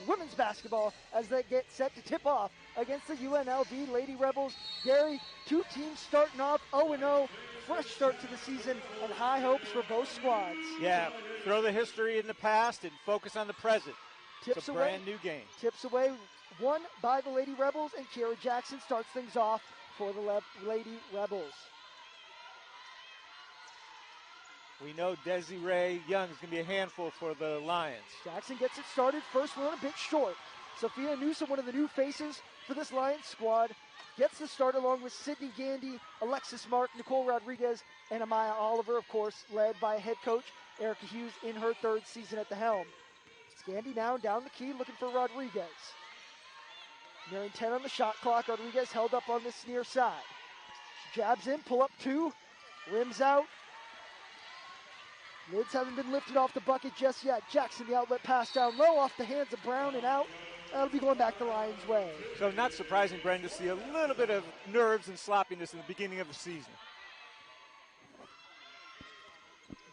women's basketball as they get set to tip off against the UNLV Lady Rebels. Gary, two teams starting off 0-0, fresh start to the season, and high hopes for both squads. Yeah, throw the history in the past and focus on the present. It's a brand new game. Tips away, won by the Lady Rebels, and Kiera Jackson starts things off for the Lady Rebels. We know Desiree Young is going to be a handful for the Lions. Jackson gets it started. First one a bit short. Sophia Newsom, one of the new faces for this Lions squad, gets the start along with Sydney Gandy, Alexis Mark, Nicole Rodriguez, and Amaya Oliver, of course, led by head coach Erica Hughes in her third season at the helm. It's Gandy now down the key looking for Rodriguez. Nearing 10 on the shot clock. Rodriguez held up on this near side. She jabs in, pull up two, rims out. Lids haven't been lifted off the bucket just yet. Jackson, the outlet pass down low off the hands of Brown and out. That'll be going back the Lions' way. So not surprising, Brenda, to see a little bit of nerves and sloppiness in the beginning of the season.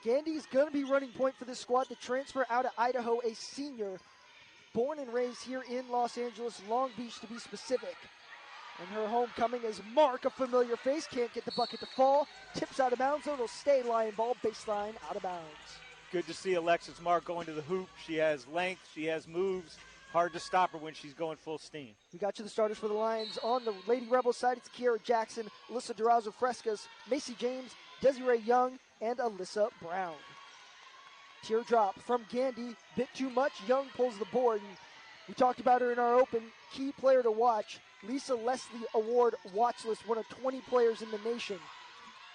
Gandy's going to be running point for this squad. The transfer out of Idaho, a senior, born and raised here in Los Angeles, Long Beach to be specific. And her homecoming is Mark, a familiar face, can't get the bucket to fall. Tips out of bounds, though it'll stay Lion ball, baseline out of bounds. Good to see Alexis Mark going to the hoop. She has length, she has moves. Hard to stop her when she's going full steam. We got you the starters for the Lions. On the Lady Rebels side, it's Kiera Jackson, Alyssa Durazo-Frescas, Macy James, Desiree Young, and Alyssa Brown. Teardrop from Gandy, bit too much. Young pulls the board. And we talked about her in our open. Key player to watch. Lisa Leslie Award watch list, one of 20 players in the nation.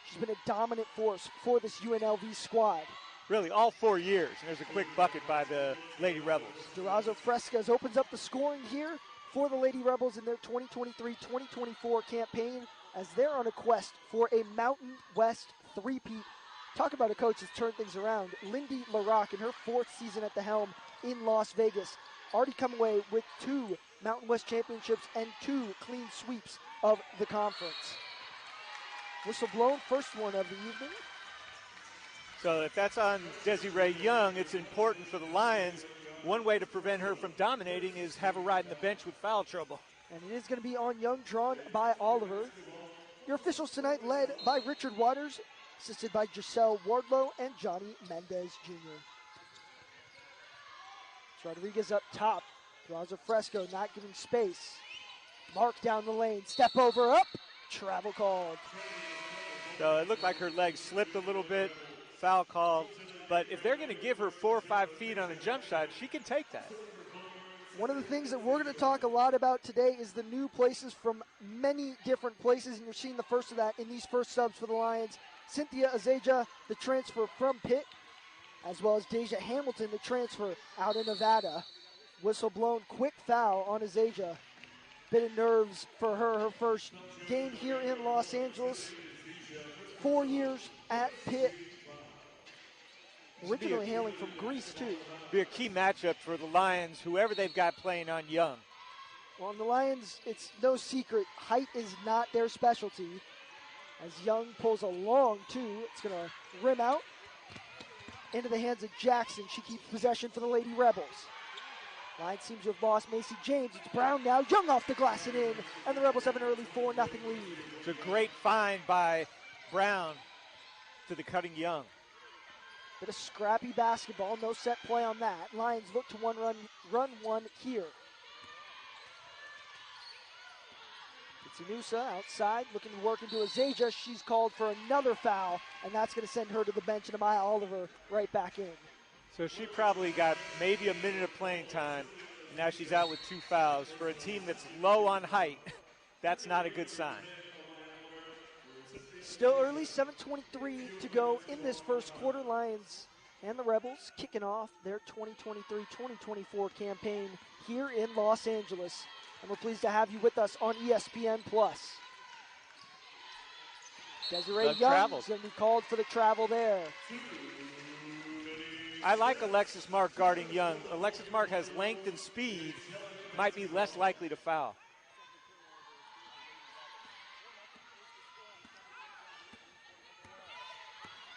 She's been a dominant force for this UNLV squad. Really, all 4 years. And there's a quick bucket by the Lady Rebels. Durazo-Frescas opens up the scoring here for the Lady Rebels in their 2023-2024 campaign as they're on a quest for a Mountain West three-peat. Talk about a coach that's turned things around. Lindy LaRocque in her fourth season at the helm in Las Vegas. Already come away with 2 Mountain West championships and 2 clean sweeps of the conference. Whistle blown, first one of the evening. So if that's on Desiree Young, it's important for the Lions. One way to prevent her from dominating is have her ride in the bench with foul trouble. And it is going to be on Young, drawn by Oliver. Your officials tonight led by Richard Waters, assisted by Giselle Wardlow and Johnny Mendez Jr. Rodriguez up top. Durazo-Fresco not giving space. Mark down the lane. Step over, up. Travel called. So it looked like her leg slipped a little bit. Foul called. But if they're going to give her 4 or 5 feet on a jump shot, she can take that. One of the things that we're going to talk a lot about today is the new places from many different places, and you're seeing the first of that in these first subs for the Lions. Cynthia Azeja, the transfer from Pitt, as well as Deja Hamilton, the transfer out of Nevada. Whistle blown, quick foul on Azeja. Bit of nerves for her first game here in Los Angeles. 4 years at Pitt. Originally hailing from Greece, too. Be a key matchup for the Lions, whoever they've got playing on Young. Well, on the Lions, it's no secret. Height is not their specialty. As Young pulls a long 2, it's going to rim out into the hands of Jackson. She keeps possession for the Lady Rebels. Lions seems to have lost Macy James. It's Brown now. Young off the glass and in. And the Rebels have an early 4-0 lead. It's a great find by Brown to the cutting Young. Bit of scrappy basketball. No set play on that. Lions look to run one here. It's Inusa outside, looking to work into Azeja. She's called for another foul, and that's going to send her to the bench, and Amaya Oliver right back in. So she probably got maybe a minute of playing time. And now she's out with 2 fouls. For a team that's low on height, that's not a good sign. Still early, 7:23 to go in this first quarter. Lions and the Rebels kicking off their 2023-2024 campaign here in Los Angeles. And we're pleased to have you with us on ESPN+. Desiree Young is going to be called for the travel there. I like Alexis Mark guarding Young. Alexis Mark has length and speed, might be less likely to foul.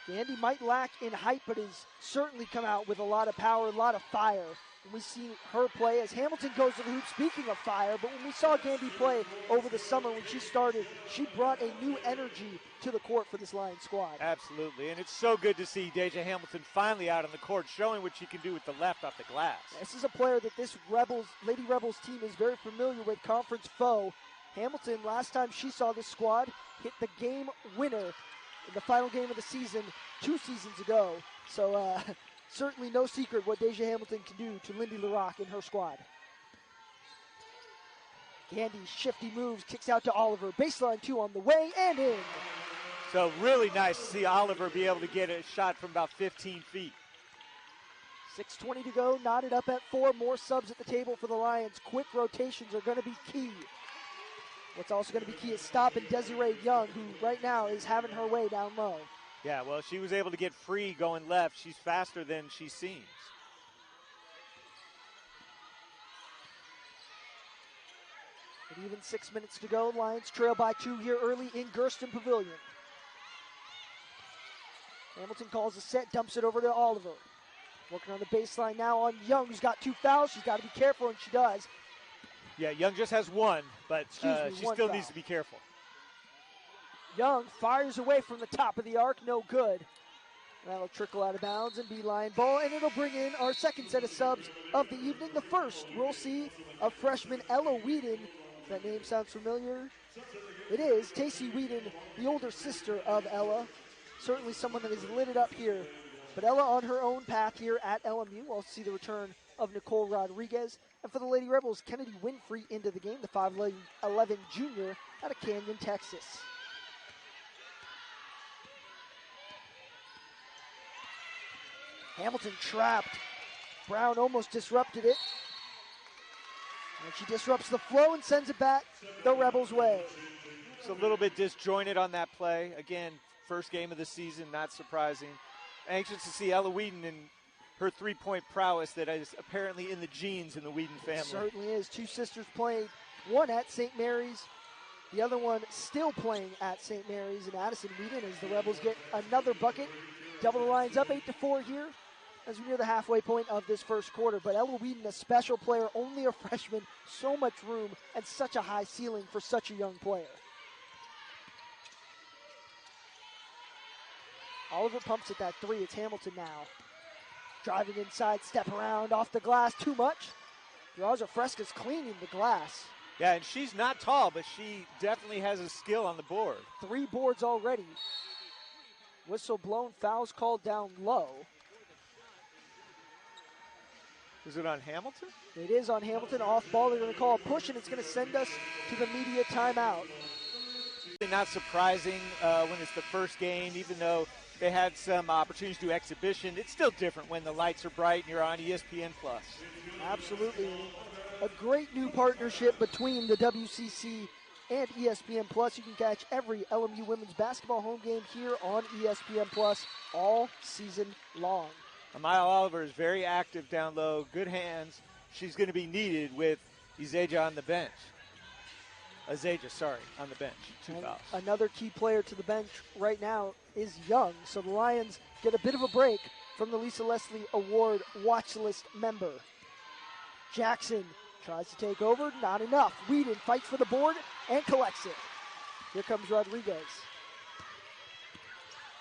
Gandy might lack in height, but has certainly come out with a lot of power, a lot of fire when we see her play as Hamilton goes to the hoop. Speaking of fire, but when we saw Gandy play over the summer when she started, she brought a new energy to the court for this Lions squad. Absolutely, and it's so good to see Deja Hamilton finally out on the court, showing what she can do with the left off the glass. This is a player that this Lady Rebels team is very familiar with, conference foe. Hamilton, last time she saw this squad, hit the game winner in the final game of the season 2 seasons ago. So certainly no secret what Deja Hamilton can do to Lindy LaRocque and her squad. Gandy, shifty moves, kicks out to Oliver. Baseline 2 on the way and in. So really nice to see Oliver be able to get a shot from about 15 feet. 6:20 to go, knotted up at 4. More subs at the table for the Lions. Quick rotations are going to be key. What's also going to be key is stopping Desiree Young, who right now is having her way down low. Yeah, well, she was able to get free going left. She's faster than she seems. And even 6 minutes to go. Lions trail by 2 here early in Gersten Pavilion. Hamilton calls a set, dumps it over to Oliver. Working on the baseline now on Young, who's got 2 fouls. She's got to be careful, and she does. Yeah, Young just has 1, but she still foul. needs to be careful. Young fires away from the top of the arc, no good. That'll trickle out of bounds and be line ball, and it'll bring in our second set of subs of the evening. The first we'll see of freshman Ella Whedon. If that name sounds familiar, it is. Tacey Whedon, the older sister of Ella. Certainly someone that has lit it up here. But Ella on her own path here at LMU. We'll see the return of Nicole Rodriguez. And for the Lady Rebels, Kennedy Winfrey into the game, the 5'11 junior out of Canyon, Texas. Hamilton trapped. Brown almost disrupted it. And she disrupts the flow and sends it back the Rebels' way. It's a little bit disjointed on that play. Again, first game of the season, not surprising. Anxious to see Ella Whedon and her three-point prowess that is apparently in the genes in the Whedon family. It certainly is. 2 sisters playing, one at St. Mary's, the other one still playing at St. Mary's, and Addison Whedon as the Rebels get another bucket. Double the Lions up 8-4 here as we near the halfway point of this first quarter. But Ella Whedon, a special player, only a freshman, so much room and such a high ceiling for such a young player. Oliver pumps at that 3. It's Hamilton now. Driving inside, step around, off the glass, too much. Raja Fresca's cleaning the glass. Yeah, and she's not tall, but she definitely has a skill on the board. 3 boards already. Whistle blown, fouls called down low. Is it on Hamilton? It is on Hamilton. Off ball, they're going to call a push, and it's going to send us to the media timeout. Not surprising when it's the first game, even though they had some opportunities to do exhibition. It's still different when the lights are bright and you're on ESPN+. Absolutely. A great new partnership between the WCC and ESPN+. You can catch every LMU women's basketball home game here on ESPN+, all season long. Amaya Oliver is very active down low, good hands. She's going to be needed with Izeja on the bench. On the bench. 2 fouls. Another key player to the bench right now is Young. So the Lions get a bit of a break from the Lisa Leslie Award watch list member. Jackson tries to take over, not enough. Whedon fights for the board and collects it. Here comes Rodriguez.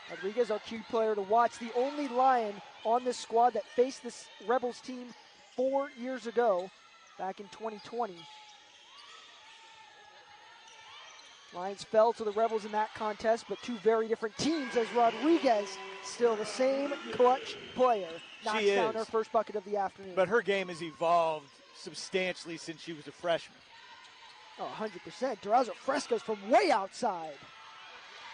Rodriguez, our key player to watch. The only Lion on this squad that faced this Rebels team 4 years ago, back in 2020. Lions fell to the Rebels in that contest, but 2 very different teams as Rodriguez, still the same clutch player, knocks down her first bucket of the afternoon. But her game has evolved substantially since she was a freshman. Oh, 100%. Durazo Fresco's from way outside.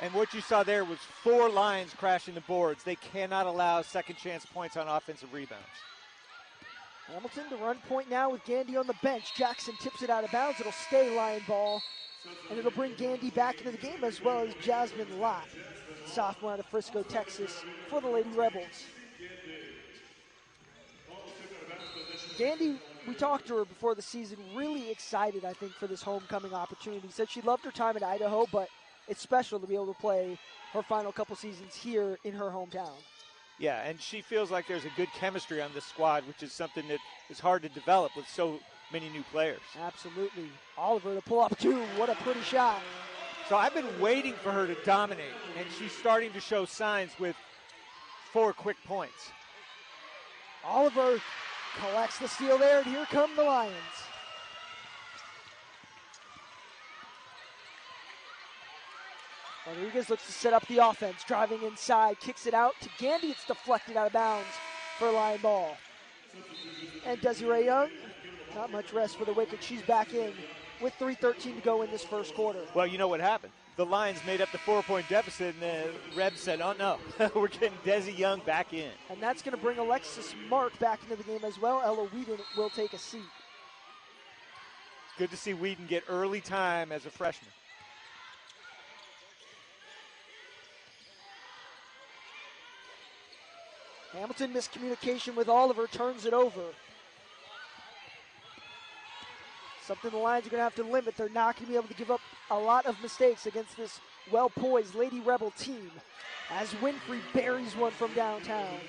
And what you saw there was 4 Lions crashing the boards. They cannot allow second chance points on offensive rebounds. Hamilton to run point now with Gandy on the bench. Jackson tips it out of bounds. It'll stay Lion ball. And it'll bring Gandy back into the game as well as Jasmine Lott, sophomore out of Frisco, Texas, for the Lady Rebels. Gandy, we talked to her before the season, really excited, I think, for this homecoming opportunity. Said she loved her time at Idaho, but it's special to be able to play her final couple seasons here in her hometown. Yeah, and she feels like there's a good chemistry on this squad, which is something that is hard to develop with so many new players. Absolutely. Oliver to pull up 2. What a pretty shot. So I've been waiting for her to dominate, and she's starting to show signs with 4 quick points. Oliver collects the steal there, and here come the Lions. Rodriguez looks to set up the offense, driving inside, kicks it out to Gandy. It's deflected out of bounds for a Lion ball. And Desiree Young, not much rest for the Wicked. She's back in with 3:13 to go in this first quarter. Well, you know what happened. The Lions made up the 4-point deficit, and the Rebs said, oh, no, we're getting Desi Young back in. And that's going to bring Alexis Mark back into the game as well. Ella Whedon will take a seat. It's good to see Whedon get early time as a freshman. Hamilton miscommunication with Oliver, turns it over. Something the Lions are going to have to limit. They're not going to be able to give up a lot of mistakes against this well-poised Lady Rebel team as Winfrey buries one from downtown.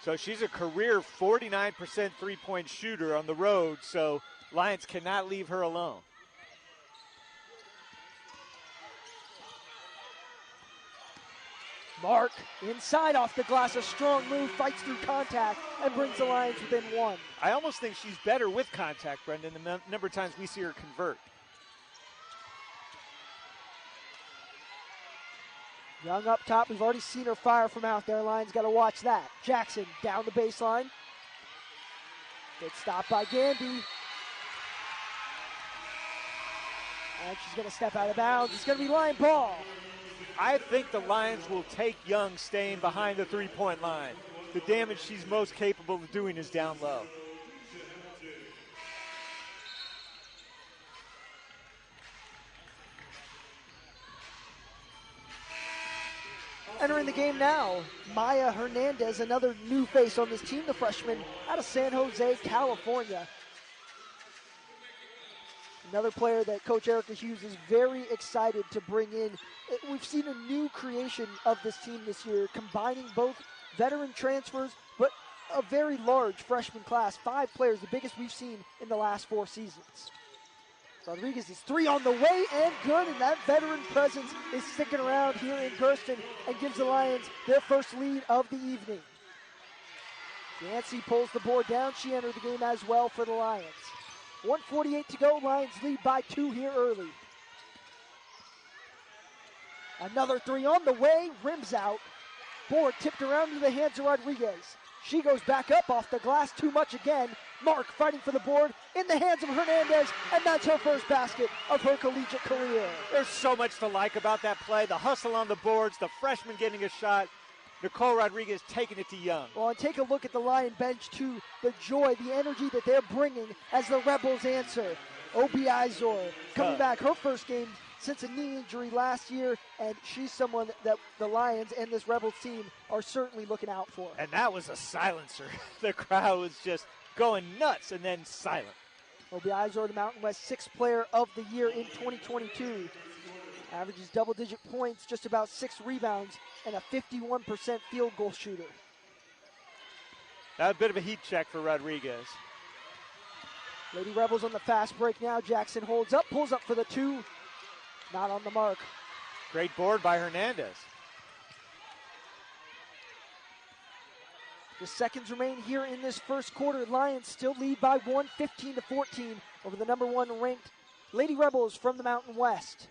So she's a career 49% three-point shooter on the road, so Lions cannot leave her alone. Mark inside off the glass, a strong move, fights through contact, and brings the Lions within 1. I almost think she's better with contact, Brendan, the number of times we see her convert. Young up top, we've already seen her fire from out there. Lions got to watch that. Jackson down the baseline. Good stop by Gandy. And she's going to step out of bounds. It's going to be Lion ball. I think the Lions will take Young staying behind the three-point line. The damage she's most capable of doing is down low. Entering the game now, Maya Hernandez, another new face on this team, the freshman out of San Jose, California. Another player that Coach Erica Hughes is very excited to bring in. We've seen a new creation of this team this year, combining both veteran transfers, but a very large freshman class. 5 players, the biggest we've seen in the last 4 seasons. Rodriguez is 3 on the way and good, and that veteran presence is sticking around here in Gersten and gives the Lions their first lead of the evening. Yancey pulls the board down. She entered the game as well for the Lions. 1:48 to go. Lions lead by 2 here early. Another 3 on the way. Rims out. Board tipped around into the hands of Rodriguez. She goes back up off the glass. Too much again. Mark fighting for the board in the hands of Hernandez, and that's her first basket of her collegiate career. There's so much to like about that play. The hustle on the boards, the freshman getting a shot. Nicole Rodriguez taking it to Young. Well, and take a look at the Lion bench, too. The joy, the energy that they're bringing as the Rebels answer. Obi Izor coming back, her first game since a knee injury last year, and she's someone that the Lions and this Rebels team are certainly looking out for. And that was a silencer. The crowd was just going nuts and then silent. Obi Izor, the Mountain West 6th player of the year in 2022. Averages double-digit points, just about 6 rebounds, and a 51% field goal shooter. That a bit of a heat check for Rodriguez. Lady Rebels on the fast break now. Jackson holds up, pulls up for the 2. Not on the mark. Great board by Hernandez. The seconds remain here in this first quarter. Lions still lead by 1, 15-14 over the number 1 ranked Lady Rebels from the Mountain West.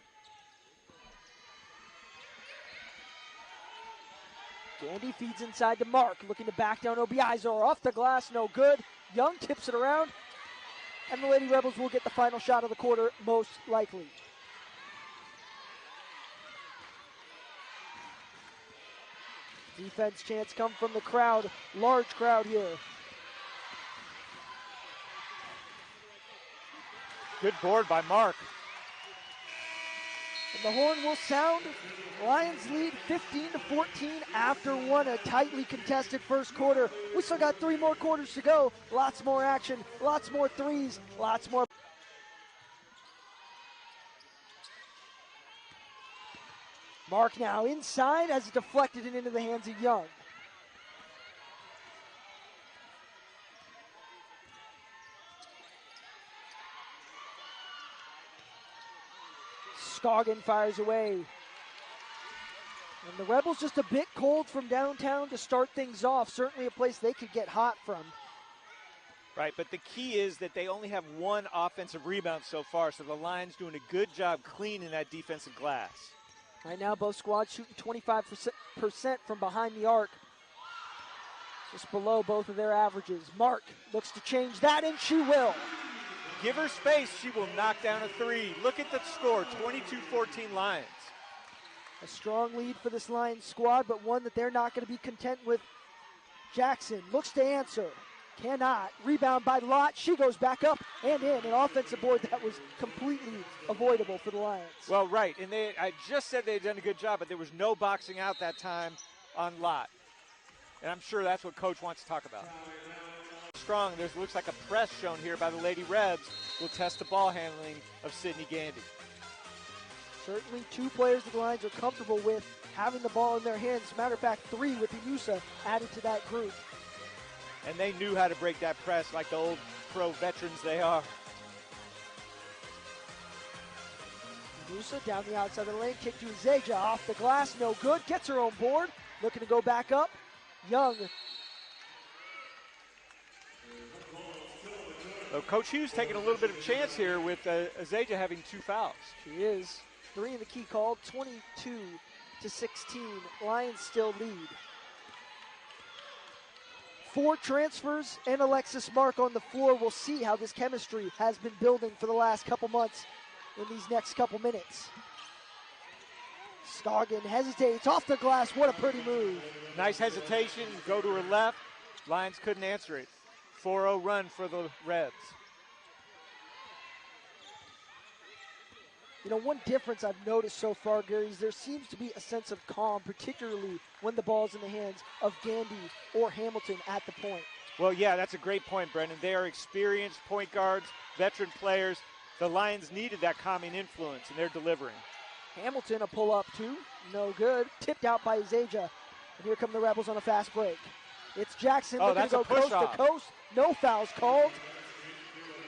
Gandy feeds inside to Mark, looking to back down Obi Izor. Off the glass, no good. Young tips it around, and the Lady Rebels will get the final shot of the quarter, most likely. Defense chance come from the crowd. Large crowd here. Good board by Mark. And the horn will sound. Lions lead 15-14 after 1. A tightly contested first quarter. We still got 3 more quarters to go. Lots more action, lots more threes, lots more. Mark now inside as it deflected and into the hands of Young. Scoggin fires away. And the Rebels just a bit cold from downtown to start things off. Certainly a place they could get hot from. Right, but the key is that they only have one offensive rebound so far, so the Lions doing a good job cleaning that defensive glass. Right now, both squads shooting 25% from behind the arc. Just below both of their averages. Mark looks to change that, and she will. Give her space, she will knock down a three. Look at the score, 22-14 Lions. A strong lead for this Lions squad, but one that they're not going to be content with. Jackson looks to answer. Cannot. Rebound by Lott. She goes back up and in. An offensive board that was completely avoidable for the Lions. Well, right. And I just said they had done a good job, but there was no boxing out that time on Lott. And I'm sure that's what Coach wants to talk about. Strong. There looks like a press shown here by the Lady Rebs. Will test the ball handling of Sydney Gandy. Certainly two players that the Lions are comfortable with having the ball in their hands. As a matter of fact, three with Inusa added to that group. And they knew how to break that press like the old pro veterans they are. Musa down the outside of the lane, kick to Zeja, off the glass, no good, gets her own board, looking to go back up. Young. So Coach Hughes taking a little bit of chance here with Zeja having two fouls. She is. 3 in the key called, 22-16. Lions still lead. 4 transfers and Alexis Mark on the floor. We'll see how this chemistry has been building for the last couple months in these next couple minutes. Scoggin hesitates off the glass. What a pretty move. Nice hesitation. Go to her left. Lions couldn't answer it. 4-0 run for the Rebs. You know, one difference I've noticed so far, Gary, is there seems to be a sense of calm, particularly when the ball's in the hands of Gandy or Hamilton at the point. Well, yeah, that's a great point, Brendan. They are experienced point guards, veteran players. The Lions needed that calming influence, and they're delivering. Hamilton, a pull-up too. No good. Tipped out by Zeja. And here come the Rebels on a fast break. It's Jackson looking to go coast to coast. No fouls called.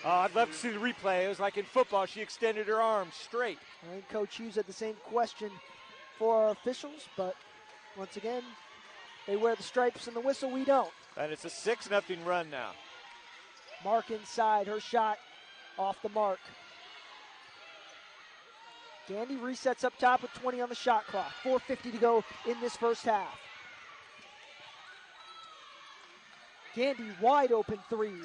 Oh, I'd love to see the replay. It was like in football. She extended her arms straight. I think Coach Hughes had the same question for our officials, but once again, they wear the stripes and the whistle, we don't. And it's a 6-0 run now. Mark inside, her shot off the mark. Gandy resets up top with 20 on the shot clock. 4:50 to go in this first half. Gandy wide open three.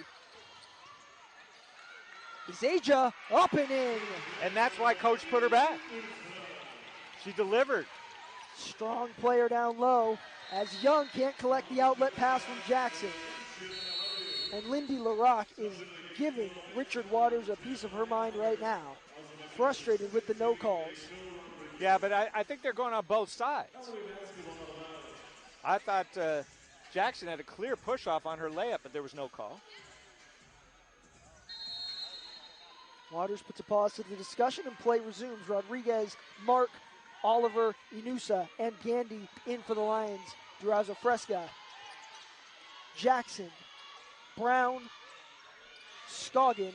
Zeja up and in. And that's why Coach put her back. She delivered. Strong player down low as Young can't collect the outlet pass from Jackson. And Lindy LaRock is giving Richard Waters a piece of her mind right now. Frustrated with the no calls. Yeah, but I think they're going on both sides. I thought Jackson had a clear push-off on her layup, but there was no call. Waters puts a pause to the discussion and play resumes. Rodriguez, Mark, Oliver, Inusa, and Gandy in for the Lions. Durazo Fresca, Jackson, Brown, Scoggin,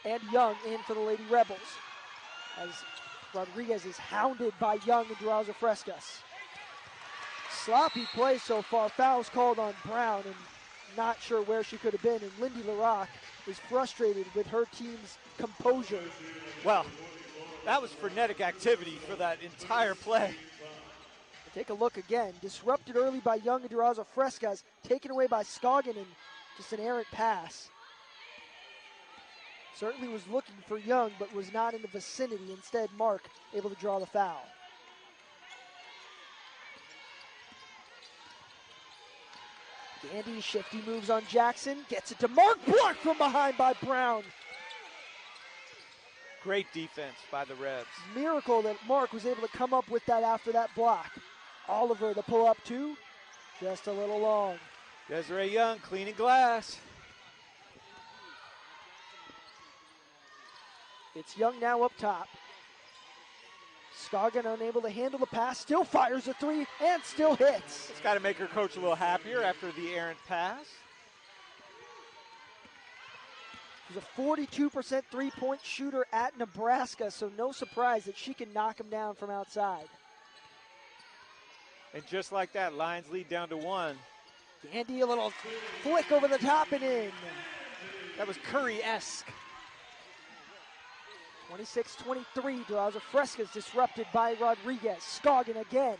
and Young in for the Lady Rebels. As Rodriguez is hounded by Young and Durazo Frescas. Sloppy play so far. Fouls called on Brown, and not sure where she could have been. And Lindy LaRock is frustrated with her team's composure. Well, that was frenetic activity for that entire play. Take a look again. Disrupted early by Young and Durazo Frescas. Taken away by Scoggin, and just an errant pass. Certainly was looking for Young, but was not in the vicinity. Instead, Mark able to draw the foul. Gandy, shifty moves on Jackson. Gets it to Mark. Blocked from behind by Brown. Great defense by the Rebs. Miracle that Mark was able to come up with that after that block. Oliver, the pull-up two. Just a little long. Desiree Young cleaning glass. It's Young now up top. Scoggin unable to handle the pass, still fires a three, and still hits. It's got to make her coach a little happier after the errant pass. She's a 42% three-point shooter at Nebraska, so no surprise that she can knock them down from outside. And just like that, Lions lead down to 1. Gandy, a little flick over the top and in. That was Curry-esque. 26-23, Durazo Fresca's disrupted by Rodriguez. Scoggin again.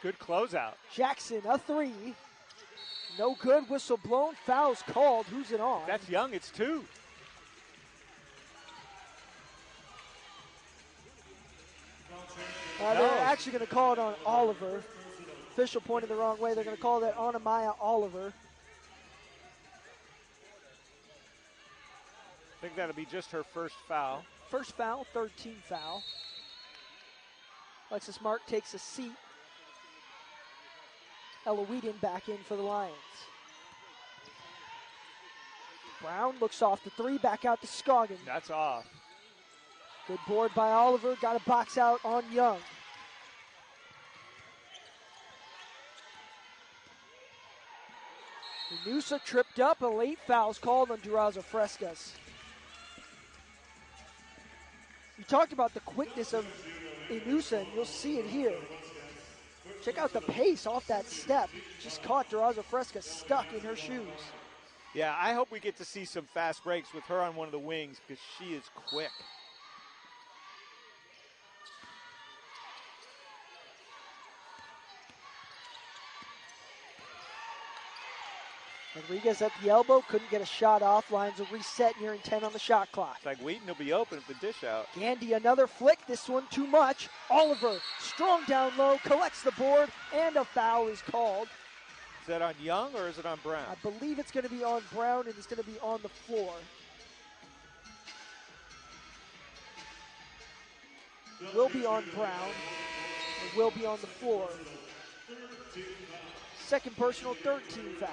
Good closeout. Jackson, a three. No good, whistle blown, foul's called. Who's it on? That's Young, it's 2. They're actually going to call it on Oliver. Official pointed the wrong way. They're going to call that on Amaya Oliver. I think that'll be just her first foul. First foul, third team foul. Alexis Mark takes a seat. Ella Whedon back in for the Lions. Brown looks off the three, back out to Scoggin. That's off. Good board by Oliver, got a box out on Young. Inusa tripped up, a late foul's called on Durazo Frescas. You talked about the quickness of Inusa, and you'll see it here. Check out the pace off that step. Just caught Durazo Fresca stuck in her shoes. Yeah, I hope we get to see some fast breaks with her on one of the wings because she is quick. Rodriguez at the elbow, couldn't get a shot off. Lions will reset, nearing 10 on the shot clock. It's like Wheaton will be open if the dish out. Gandy, another flick, this one too much. Oliver, strong down low, collects the board, and a foul is called. Is that on Young or is it on Brown? I believe it's going to be on Brown, and it's going to be on the floor. It will be on Brown. It will be on the floor. Second personal, third team foul.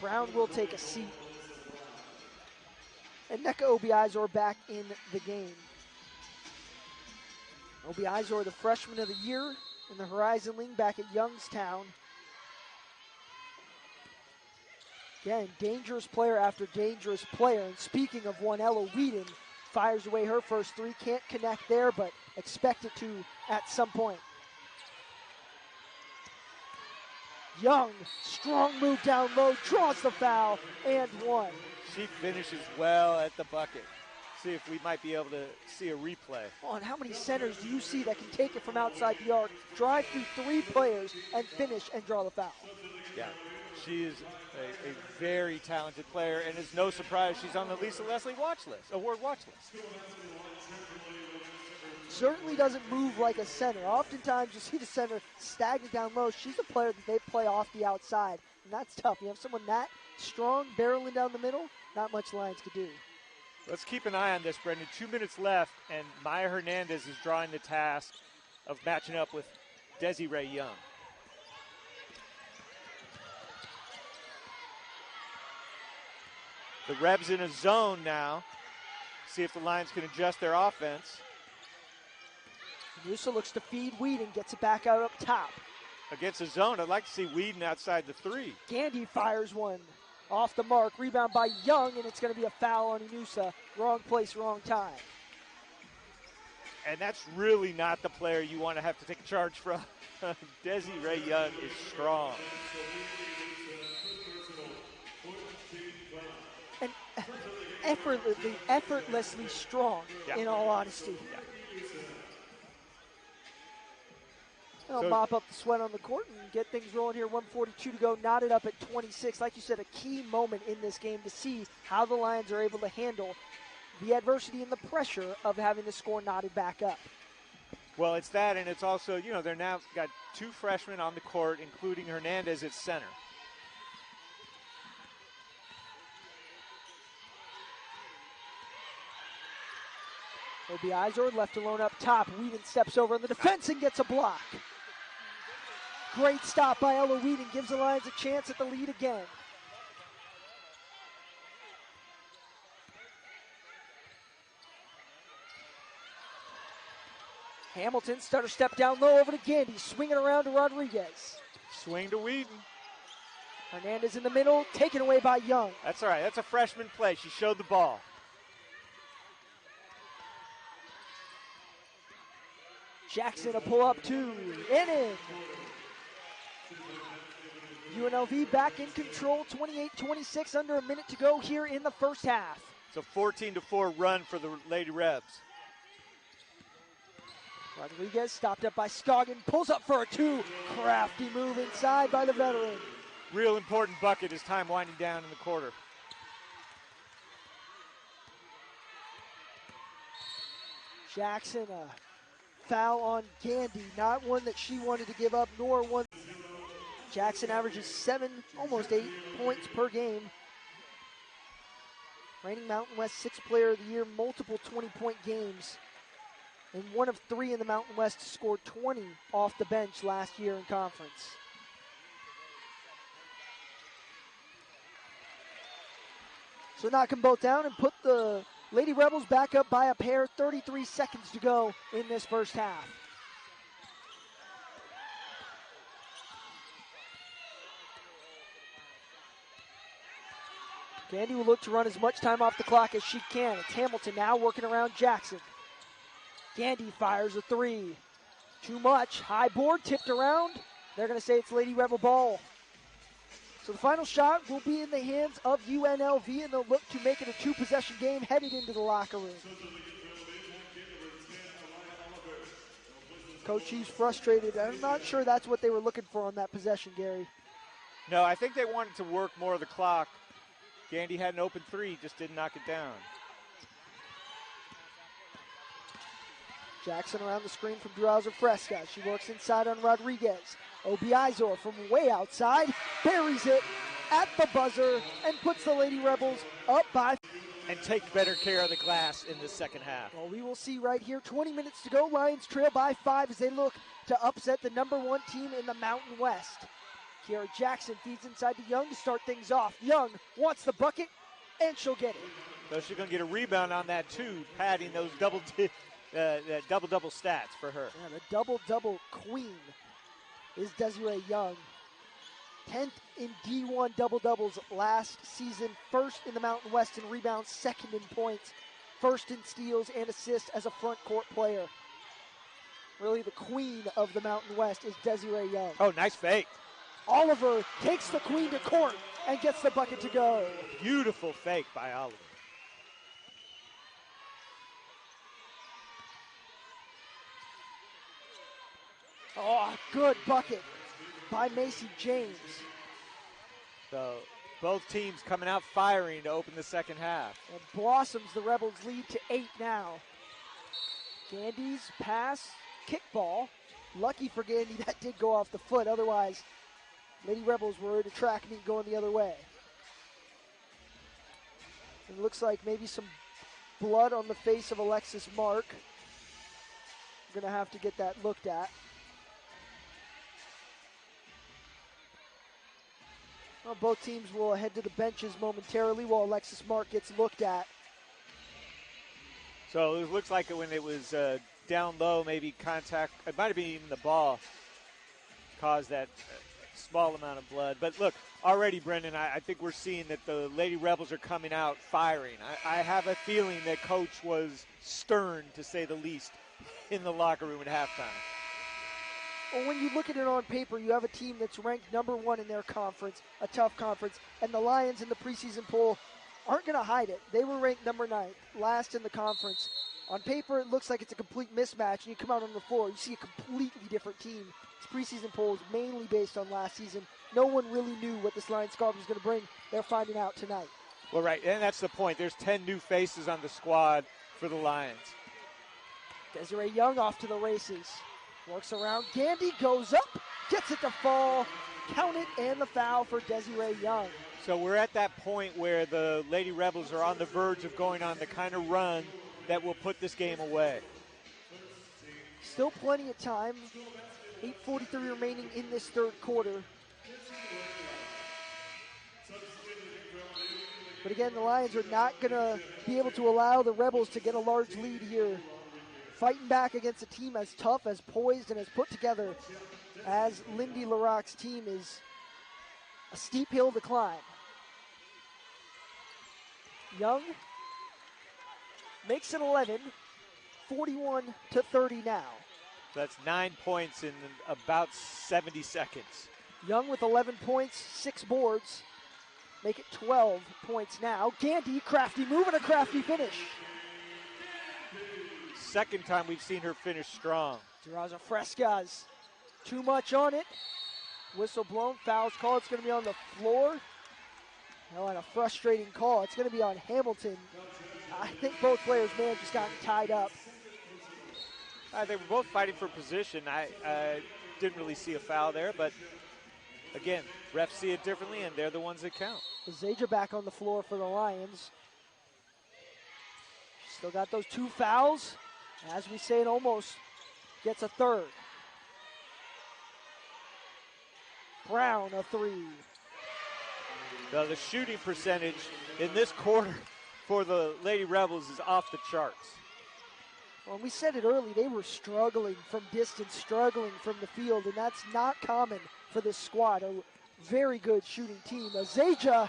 Brown will take a seat. And Nneka Obiizor back in the game. Obiizor, the freshman of the year in the Horizon League back at Youngstown. Again, dangerous player after dangerous player. And speaking of one, Ella Whedon fires away her first three. Can't connect there, but expect it to at some point. Young, strong move down low, draws the foul, and one. She finishes well at the bucket. See if we might be able to see a replay. Oh, and how many centers do you see that can take it from outside the arc, drive through three players, and finish and draw the foul? Yeah, she is a very talented player, and it's no surprise she's on the Lisa Leslie award watch list. Certainly doesn't move like a center. Oftentimes you see the center stagnant down low. She's a player that they play off the outside, and that's tough. You have someone that strong barreling down the middle, not much Lions could do. Let's keep an eye on this, Brendan. 2 minutes left, and Maya Hernandez is drawing the task of matching up with Desiree Young. The Rebs in a zone now. See if the Lions can adjust their offense. Musa looks to feed Whedon, gets it back out up top. Against a zone, I'd like to see Whedon outside the three. Gandy fires one off the mark. Rebound by Young, and it's going to be a foul on Inusa. Wrong place, wrong time. And that's really not the player you want to have to take a charge from. Desiree Young is strong. And effortlessly strong, in all honesty. Yeah. They'll mop up the sweat on the court and get things rolling here. 1:42 to go, knotted up at 26. Like you said, a key moment in this game to see how the Lions are able to handle the adversity and the pressure of having the score knotted back up. Well, it's that, and it's also, they're now got two freshmen on the court, including Hernandez at center. Obiizor left alone up top. Whedon steps over in the defense and gets a block. Great stop by Ella Whedon, gives the Lions a chance at the lead again. Hamilton, stutter step down low over to Gandy, swinging around to Rodriguez. Swing to Whedon. Hernandez in the middle, taken away by Young. That's all right. That's a freshman play. She showed the ball. Jackson a pull up two, and in. UNLV back in control, 28-26, under a minute to go here in the first half. It's a 14-4 run for the Lady Rebs. Rodriguez stopped up by Scoggin, pulls up for a two. Crafty move inside by the veteran. Real important bucket as time winding down in the quarter. Jackson, a foul on Gandy, not one that she wanted to give up, nor one. Jackson averages 7, almost 8 points per game. Reigning Mountain West Sixth Player of the Year, multiple 20-point games. And one of 3 in the Mountain West to score 20 off the bench last year in conference. So knock them both down and put the Lady Rebels back up by a pair. 33 seconds to go in this first half. Gandy will look to run as much time off the clock as she can. It's Hamilton now working around Jackson. Gandy fires a three. Too much. High board, tipped around. They're going to say it's Lady Rebel ball. So the final shot will be in the hands of UNLV, and they'll look to make it a 2-possession game headed into the locker room. Coach Chief's frustrated. I'm not sure that's what they were looking for on that possession, Gary. No, I think they wanted to work more of the clock. Gandy had an open three, just didn't knock it down. Jackson around the screen from Drowser Fresca. She works inside on Rodriguez. Obiizor from way outside, buries it at the buzzer and puts the Lady Rebels up by. And take better care of the glass in the second half. Well, we will see right here. 20 minutes to go. Lions trail by 5 as they look to upset the #1 team in the Mountain West. Kiara Jackson feeds inside to Young to start things off. Young wants the bucket, and she'll get it. So she's going to get a rebound on that, too, padding those double-double stats for her. Yeah, the double-double queen is Desiree Young. 10th in D1 double-doubles last season. First in the Mountain West in rebounds, second in points. First in steals and assists as a front court player. Really the queen of the Mountain West is Desiree Young. Oh, nice fake. Oliver takes the queen to court and gets the bucket to go. Beautiful fake by Oliver. Oh, good bucket by Macy James. So both teams coming out firing to open the second half. And blossoms the Rebels lead to 8 now. Gandy's pass, kickball. Lucky for Gandy that did go off the foot. Otherwise, Lady Rebels were in a track meet going the other way. It looks like maybe some blood on the face of Alexis Mark. We're going to have to get that looked at. Well, both teams will head to the benches momentarily while Alexis Mark gets looked at. So it looks like when it was down low, maybe contact, it might have been even the ball caused that small amount of blood. But look, already, Brendan, I think we're seeing that the Lady Rebels are coming out firing. I have a feeling that Coach was stern, to say the least, in the locker room at halftime. Well, when you look at it on paper, you have a team that's ranked #1 in their conference, a tough conference, and the Lions in the preseason poll aren't going to hide it. They were ranked number 9, last in the conference. On paper, it looks like it's a complete mismatch, and you come out on the floor, you see a completely different team. This preseason poll is mainly based on last season. No one really knew what this Lions squad was going to bring. They're finding out tonight. Well, right, and that's the point. There's 10 new faces on the squad for the Lions. Desiree Young off to the races. Works around. Gandy goes up, gets it to fall. Count it, and the foul for Desiree Young. So we're at that point where the Lady Rebels are on the verge of going on the kind of run that will put this game away. Still plenty of time. 8:43 remaining in this third quarter. But again, the Lions are not going to be able to allow the Rebels to get a large lead here fighting back against a team as tough, as poised, and as put together as Lindy LaRocque's team is a steep hill to climb. Young makes it 11, 41-30 now. That's 9 points in about 70 seconds. Young with 11 points, 6 boards. Make it 12 points now. Gandy, crafty move and a crafty finish. Second time we've seen her finish strong. Durazo Frescas, too much on it. Whistle blown, foul's called. It's going to be on the floor. Oh, and a frustrating call. It's going to be on Hamilton. I think both players may have just gotten tied up. They were both fighting for position. I didn't really see a foul there, but again, refs see it differently, and they're the ones that count. Zaja back on the floor for the Lions. Still got those 2 fouls. As we say, it almost gets a third. Brown, a 3. Now, the shooting percentage in this quarter for the Lady Rebels is off the charts. Well, we said it early, they were struggling from distance, struggling from the field, and that's not common for this squad. A very good shooting team. Zaja,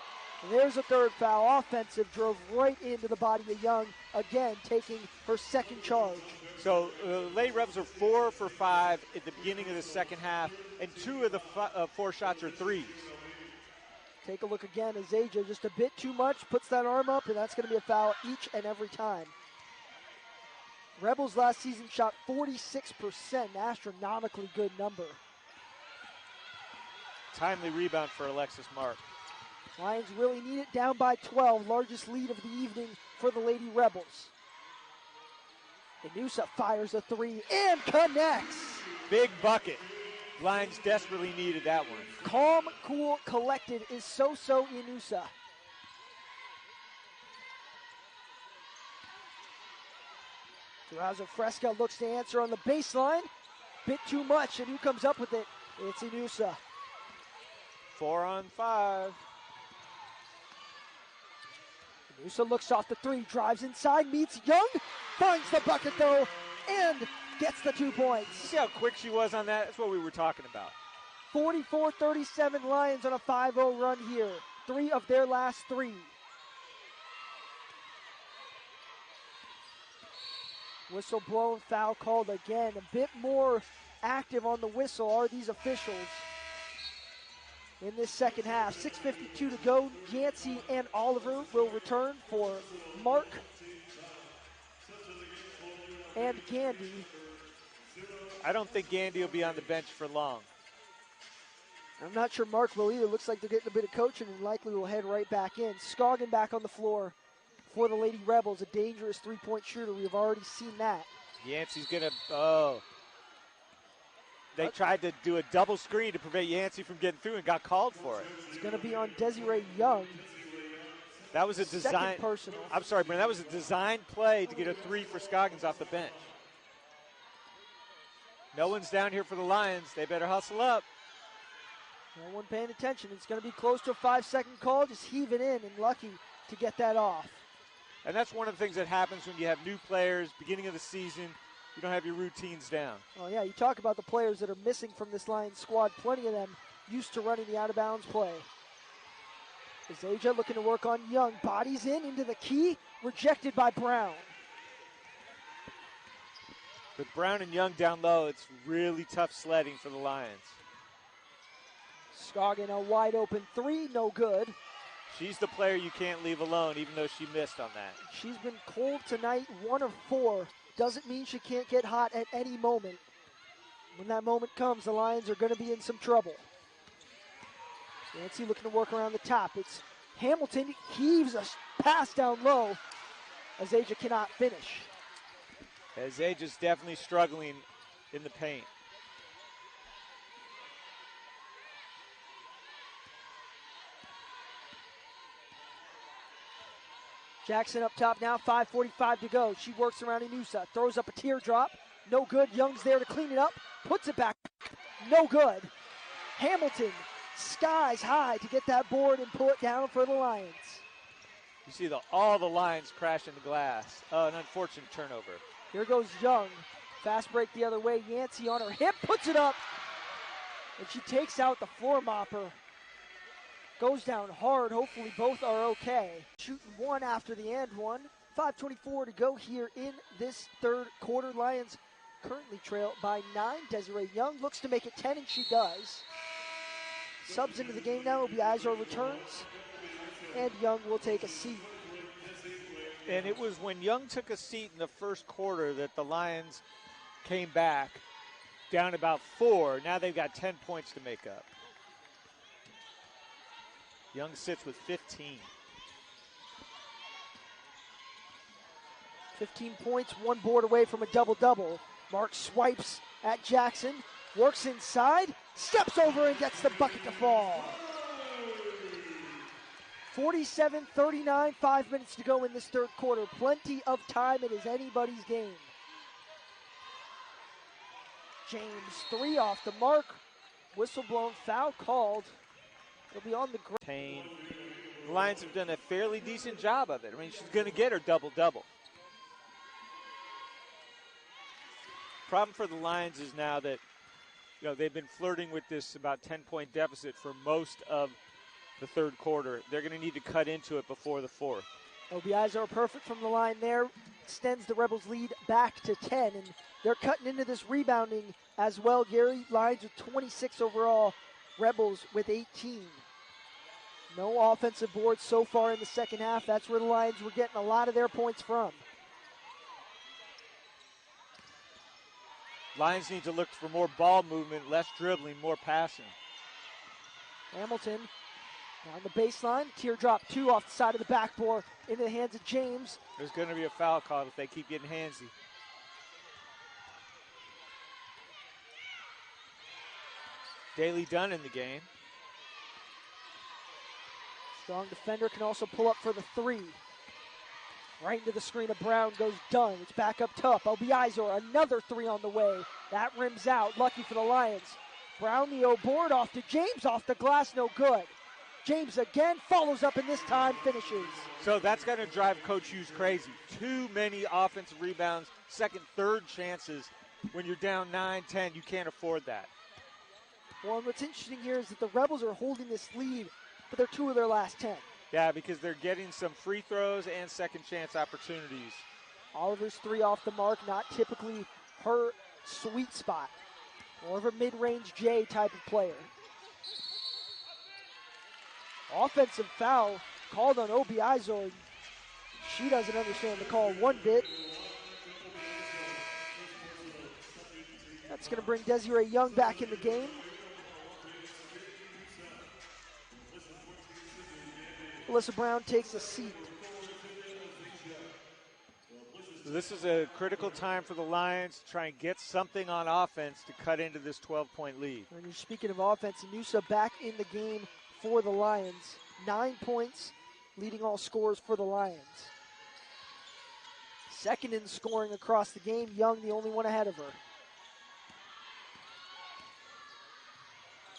there's a third foul. Offensive, drove right into the body of Young, again taking her second charge. So Lady Rebels are 4 for 5 at the beginning of the second half, and 2 of the 4 shots are threes. Take a look again. Zaja just a bit too much, puts that arm up, and that's going to be a foul each and every time. Rebels last season shot 46%, an astronomically good number. Timely rebound for Alexis Mark. Lions really need it, down by 12, largest lead of the evening for the Lady Rebels. Inusa fires a 3 and connects. Big bucket. Lions desperately needed that one. Calm, cool, collected is so Inusa. Durazo Fresca looks to answer on the baseline. Bit too much, and who comes up with it? It's Inusa. 4 on 5. Inusa looks off the 3, drives inside, meets Young, finds the bucket though, and gets the 2 points. See how quick she was on that? That's what we were talking about. 44-37 Lions on a 5-0 run here. 3 of their last 3. Whistle blown, foul called again. A bit more active on the whistle are these officials in this second half. 6:52 to go. Yancey and Oliver will return for Mark and Gandy. I don't think Gandy will be on the bench for long. I'm not sure Mark will either. Looks like they're getting a bit of coaching and likely will head right back in. Scoggin back on the floor for the Lady Rebels, a dangerous three-point shooter. We've already seen that. Yancey's going to, They tried to do a double screen to prevent Yancey from getting through and got called for it. It's going to be on Desiree Young. That was a design. Second personal. I'm sorry, Brent. That was a design play to get a 3 for Scoggins off the bench. No one's down here for the Lions. They better hustle up. No one paying attention. It's going to be close to a 5-second call. Just heave it in and lucky to get that off. And that's one of the things that happens when you have new players, beginning of the season. You don't have your routines down. Oh, yeah, you talk about the players that are missing from this Lions squad. Plenty of them used to running the out-of-bounds play. Zaja looking to work on Young. Bodies into the key. Rejected by Brown. With Brown and Young down low, it's really tough sledding for the Lions. Scoggin a wide-open 3, no good. She's the player you can't leave alone, even though she missed on that. She's been cold tonight, 1 of 4. Doesn't mean she can't get hot at any moment. When that moment comes, the Lions are going to be in some trouble. Nancy looking to work around the top. It's Hamilton, heaves a pass down low. Azaja cannot finish. Azaja's definitely struggling in the paint. Jackson up top now, 5:45 to go. She works around Inusa, throws up a teardrop. No good. Young's there to clean it up. Puts it back. No good. Hamilton skies high to get that board and pull it down for the Lions. You see all the Lions crash in the glass. An unfortunate turnover. Here goes Young. Fast break the other way. Yancey on her hip, puts it up. And she takes out the floor mopper. Goes down hard. Hopefully both are okay. Shooting one after the and one. 5:24 to go here in this third quarter. Lions currently trail by 9. Desiree Young looks to make it 10, and she does. Subs into the game now. Obi Izor returns, and Young will take a seat. And it was when Young took a seat in the first quarter that the Lions came back down about 4. Now they've got 10 points to make up. Young sits with 15. 15 points, 1 board away from a double-double. Mark swipes at Jackson, works inside, steps over and gets the bucket to fall. 47-39, 5 minutes to go in this third quarter. Plenty of time. It is anybody's game. James, 3 off the mark. Whistle blown, foul called. It'll be on the ground. The Lions have done a fairly decent job of it. I mean, she's going to get her double-double. Problem for the Lions is now that, they've been flirting with this about 10-point deficit for most of the third quarter. They're going to need to cut into it before the fourth. Obi Izor perfect from the line there. Extends the Rebels' lead back to 10, and they're cutting into this rebounding as well, Gary. Lions with 26 overall, Rebels with 18. No offensive boards so far in the second half. That's where the Lions were getting a lot of their points from. Lions need to look for more ball movement, less dribbling, more passing. Hamilton on the baseline. Teardrop 2 off the side of the backboard into the hands of James. There's going to be a foul called if they keep getting handsy. Daly Dunn in the game. Strong defender can also pull up for the 3. Right into the screen of Brown goes Dunn. It's back up top. Obi Izor, another 3 on the way. That rims out. Lucky for the Lions. Brown the O board off to James. Off the glass, no good. James again follows up and this time finishes. So that's going to drive Coach Hughes crazy. Too many offensive rebounds, second, third chances. When you're down 9-10, you can't afford that. Well, and what's interesting here is that the Rebels are holding this lead for their 2 of their last 10. Yeah, because they're getting some free throws and second chance opportunities. Oliver's 3 off the mark, not typically her sweet spot. More of a mid-range J type of player. Offensive foul called on Obi Izor. She doesn't understand the call one bit. That's going to bring Desiree Young back in the game. Alyssa Brown takes a seat. This is a critical time for the Lions to try and get something on offense to cut into this 12-point lead. And speaking of offense, Nusa back in the game for the Lions. 9 points, leading all scorers for the Lions. Second in scoring across the game. Young, the only one ahead of her.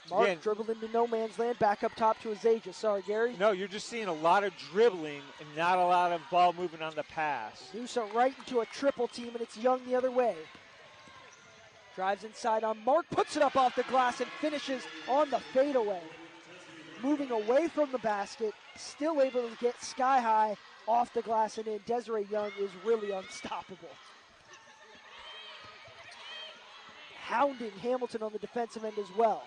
Mark dribbled into no man's land, back up top to Azaja. Sorry, Gary. No, you're just seeing a lot of dribbling and not a lot of ball movement on the pass. Nusa right into a triple team, and it's Young the other way. Drives inside on Mark, puts it up off the glass, and finishes on the fadeaway. Moving away from the basket, still able to get sky high off the glass and in. Desiree Young is really unstoppable. Hounding Hamilton on the defensive end as well.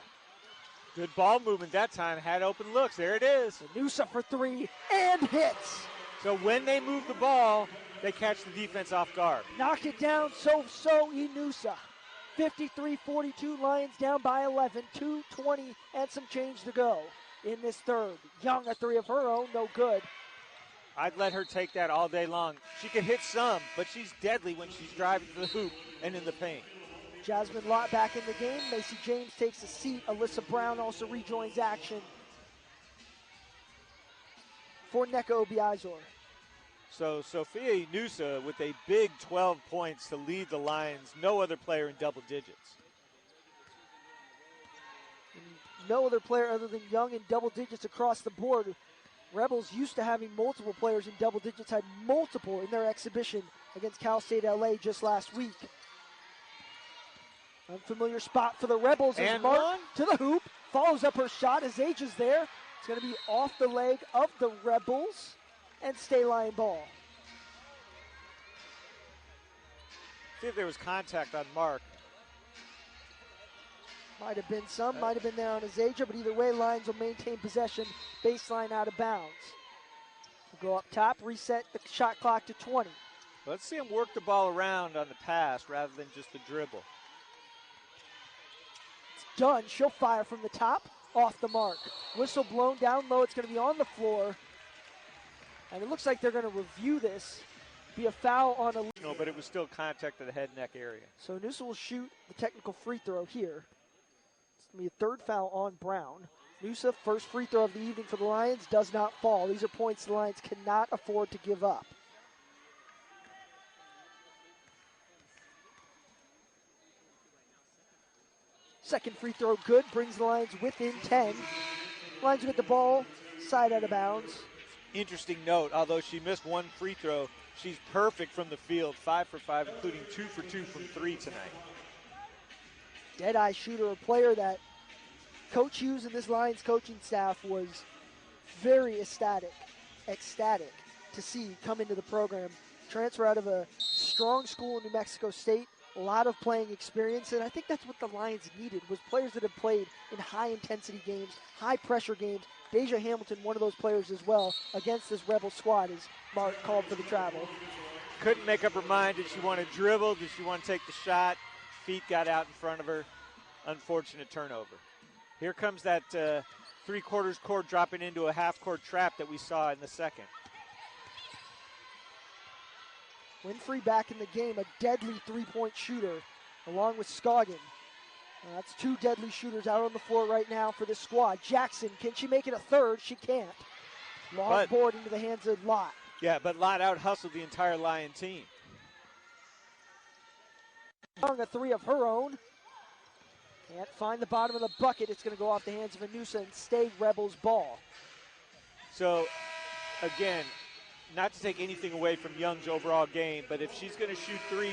Good ball movement that time, had open looks. There it is. Nusa for 3 and hits. So when they move the ball, they catch the defense off guard. Knocked it down, so Nusa. 53-42, Lions down by 11, 2:20 and some change to go in this third. Young, a 3 of her own, no good. I'd let her take that all day long. She can hit some, but she's deadly when she's driving to the hoop and in the paint. Jasmine Lott back in the game. Macy James takes a seat. Alyssa Brown also rejoins action for NECA Obi Izor. So Sophia Nusa with a big 12 points to lead the Lions. No other player in double digits. No other player other than Young in double digits across the board. Rebels used to having multiple players in double digits, had multiple in their exhibition against Cal State LA just last week. Unfamiliar spot for the Rebels as Mark to the hoop, follows up her shot as Age is there. It's going to be off the leg of the Rebels and stay line ball. See if there was contact on Mark. Might have been some, might have been there on Azaja, but either way, Lions will maintain possession, baseline out of bounds. We'll go up top, reset the shot clock to 20. Let's see him work the ball around on the pass rather than just the dribble. It's done. She'll fire from the top, off the mark. Whistle blown down low. It's going to be on the floor. And it looks like they're going to review this. Be a foul on a... No, but it was still contact to the head neck area. So Noosa will shoot the technical free throw here. It's going to be a third foul on Brown. Noosa, first free throw of the evening for the Lions, does not fall. These are points the Lions cannot afford to give up. Second free throw good, brings the Lions within 10. Lions get the ball, side out of bounds. Interesting note, although she missed one free throw, she's perfect from the field, 5 for 5, including 2 for 2 from 3 tonight. Dead-eye shooter, a player that Coach Hughes and this Lions coaching staff was very ecstatic to see come into the program. Transfer out of a strong school in New Mexico State, a lot of playing experience, and I think that's what the Lions needed, was players that have played in high-intensity games, high-pressure games. Deja Hamilton, one of those players as well, against this Rebel squad, as Mark called for the travel. Couldn't make up her mind. Did she want to dribble? Did she want to take the shot? Feet got out in front of her. Unfortunate turnover. Here comes that three-quarters court dropping into a half-court trap that we saw in the second. Winfrey back in the game, a deadly three-point shooter, along with Scoggin. That's two deadly shooters out on the floor right now for this squad. Jackson, can she make it a third? She can't. Long board into the hands of Lott. Yeah, but Lott out-hustled the entire Lion team. A three of her own. Can't find the bottom of the bucket. It's going to go off the hands of Anusa and stay Rebels ball. So, again, not to take anything away from Young's overall game, but if she's going to shoot threes,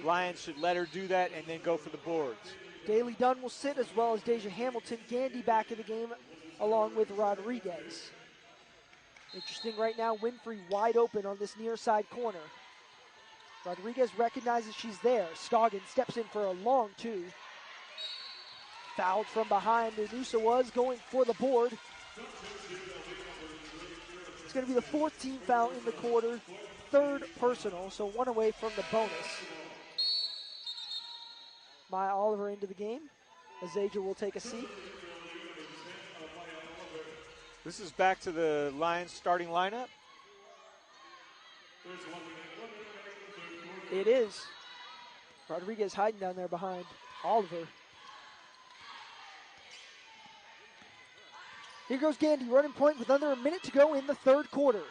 Lions should let her do that and then go for the boards. Daly Dunn will sit, as well as Deja Hamilton. Gandy back in the game along with Rodriguez. Interesting right now, Winfrey wide open on this near side corner. Rodriguez recognizes she's there. Scoggin steps in for a long two. Fouled from behind. Anusa was going for the board. It's going to be the fourth team foul in the quarter. Third personal, so one away from the bonus. Maya Oliver into the game. Azaja will take a seat. This is back to the Lions starting lineup. It is. Rodriguez hiding down there behind Oliver. Here goes Gandy, running point with under a minute to go in the third quarter.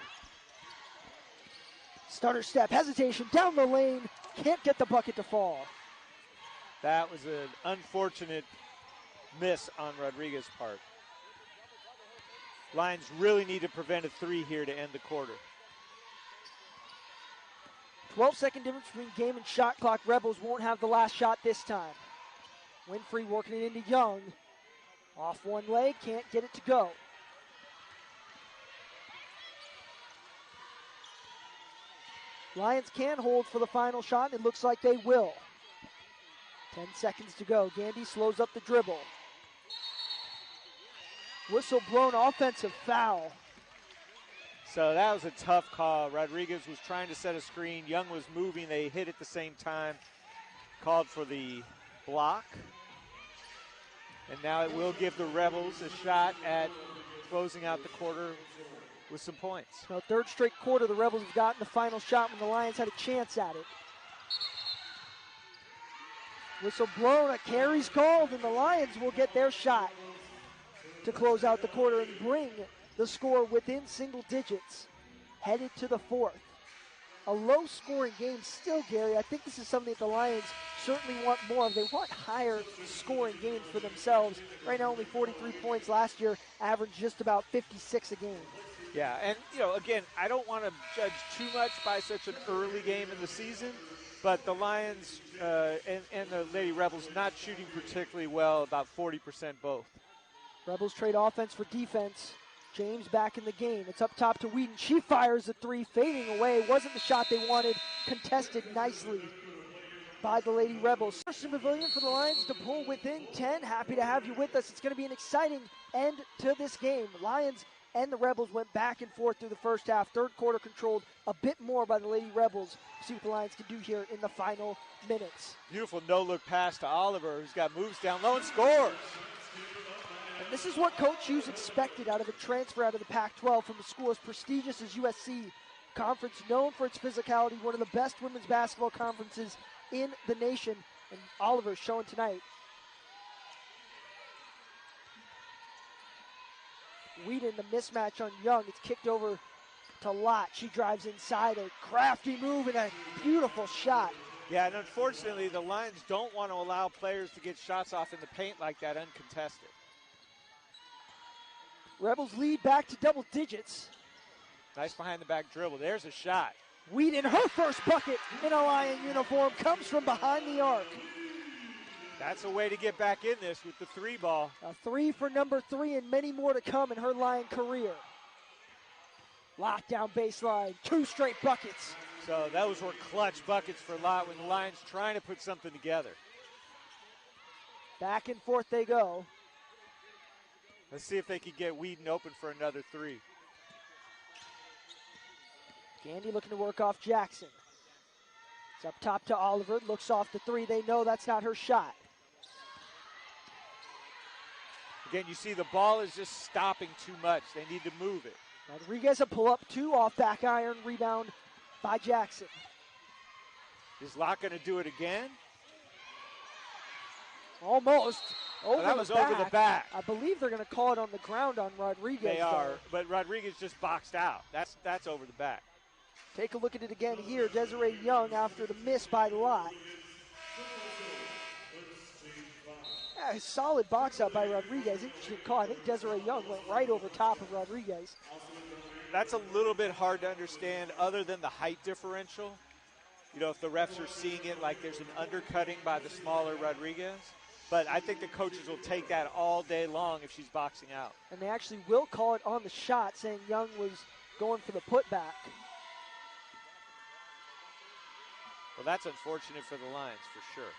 Stutter step, hesitation, down the lane, can't get the bucket to fall. That was an unfortunate miss on Rodriguez's part. Lions really need to prevent a three here to end the quarter. 12-second difference between game and shot clock. Rebels won't have the last shot this time. Winfrey working it into Young. Off one leg, can't get it to go. Lions can hold for the final shot, and it looks like they will. 10 seconds to go. Gandy slows up the dribble. Whistle blown, offensive foul. So that was a tough call. Rodriguez was trying to set a screen. Young was moving. They hit at the same time. Called for the block. And now it will give the Rebels a shot at closing out the quarter with some points. Now, third straight quarter, the Rebels have gotten the final shot when the Lions had a chance at it. Whistle blown, a carry's called, and the Lions will get their shot to close out the quarter and bring the score within single digits, headed to the fourth. A low-scoring game still, Gary. I think this is something that the Lions certainly want more of. They want higher scoring games for themselves. Right now, only 43 points. Last year, averaged just about 56 a game. Yeah, and, again, I don't want to judge too much by such an early game in the season, but the Lions and the Lady Rebels not shooting particularly well, about 40% both. Rebels trade offense for defense. James back in the game. It's up top to Whedon. She fires a three, fading away. Wasn't the shot they wanted. Contested nicely by the Lady Rebels. First Pavilion for the Lions to pull within 10. Happy to have you with us. It's going to be an exciting end to this game. Lions and the Rebels went back and forth through the first half. Third quarter controlled a bit more by the Lady Rebels. See what the Lions can do here in the final minutes. Beautiful no-look pass to Oliver, who's got moves down low and scores. And this is what Coach Hughes expected out of a transfer out of the Pac-12 from a school as prestigious as USC. Conference known for its physicality, one of the best women's basketball conferences in the nation. And Oliver showing tonight. Whedon, the mismatch on Young. It's kicked over to Lott. She drives inside, a crafty move and a beautiful shot. Yeah, and unfortunately, the Lions don't want to allow players to get shots off in the paint like that uncontested. Rebels lead back to double digits. Nice behind-the-back dribble. There's a shot. Whedon, her first bucket in a Lion uniform, comes from behind the arc. That's a way to get back in this with the three ball. A three for number 3 and many more to come in her Lion career. Lockdown baseline, 2 straight buckets. So those were clutch buckets for Lott when the Lions trying to put something together. Back and forth they go. Let's see if they can get Whedon open for another three. Gandy looking to work off Jackson. It's up top to Oliver, looks off the three. They know that's not her shot. Again, you see the ball is just stopping too much. They need to move it. Rodriguez a pull up, 2 off back iron, rebound by Jackson. Is Lott going to do it again? Almost. Over that was over the back. I believe they're going to call it on the ground on Rodriguez. They are, but Rodriguez just boxed out. That's over the back. Take a look at it again here. Desiree Young after the miss by Lott. Yeah, solid box out by Rodriguez. Interesting call. I think Desiree Young went right over top of Rodriguez. That's a little bit hard to understand other than the height differential. If the refs are seeing it like there's an undercutting by the smaller Rodriguez. But I think the coaches will take that all day long if she's boxing out. And they actually will call it on the shot, saying Young was going for the putback. Well, that's unfortunate for the Lions for sure.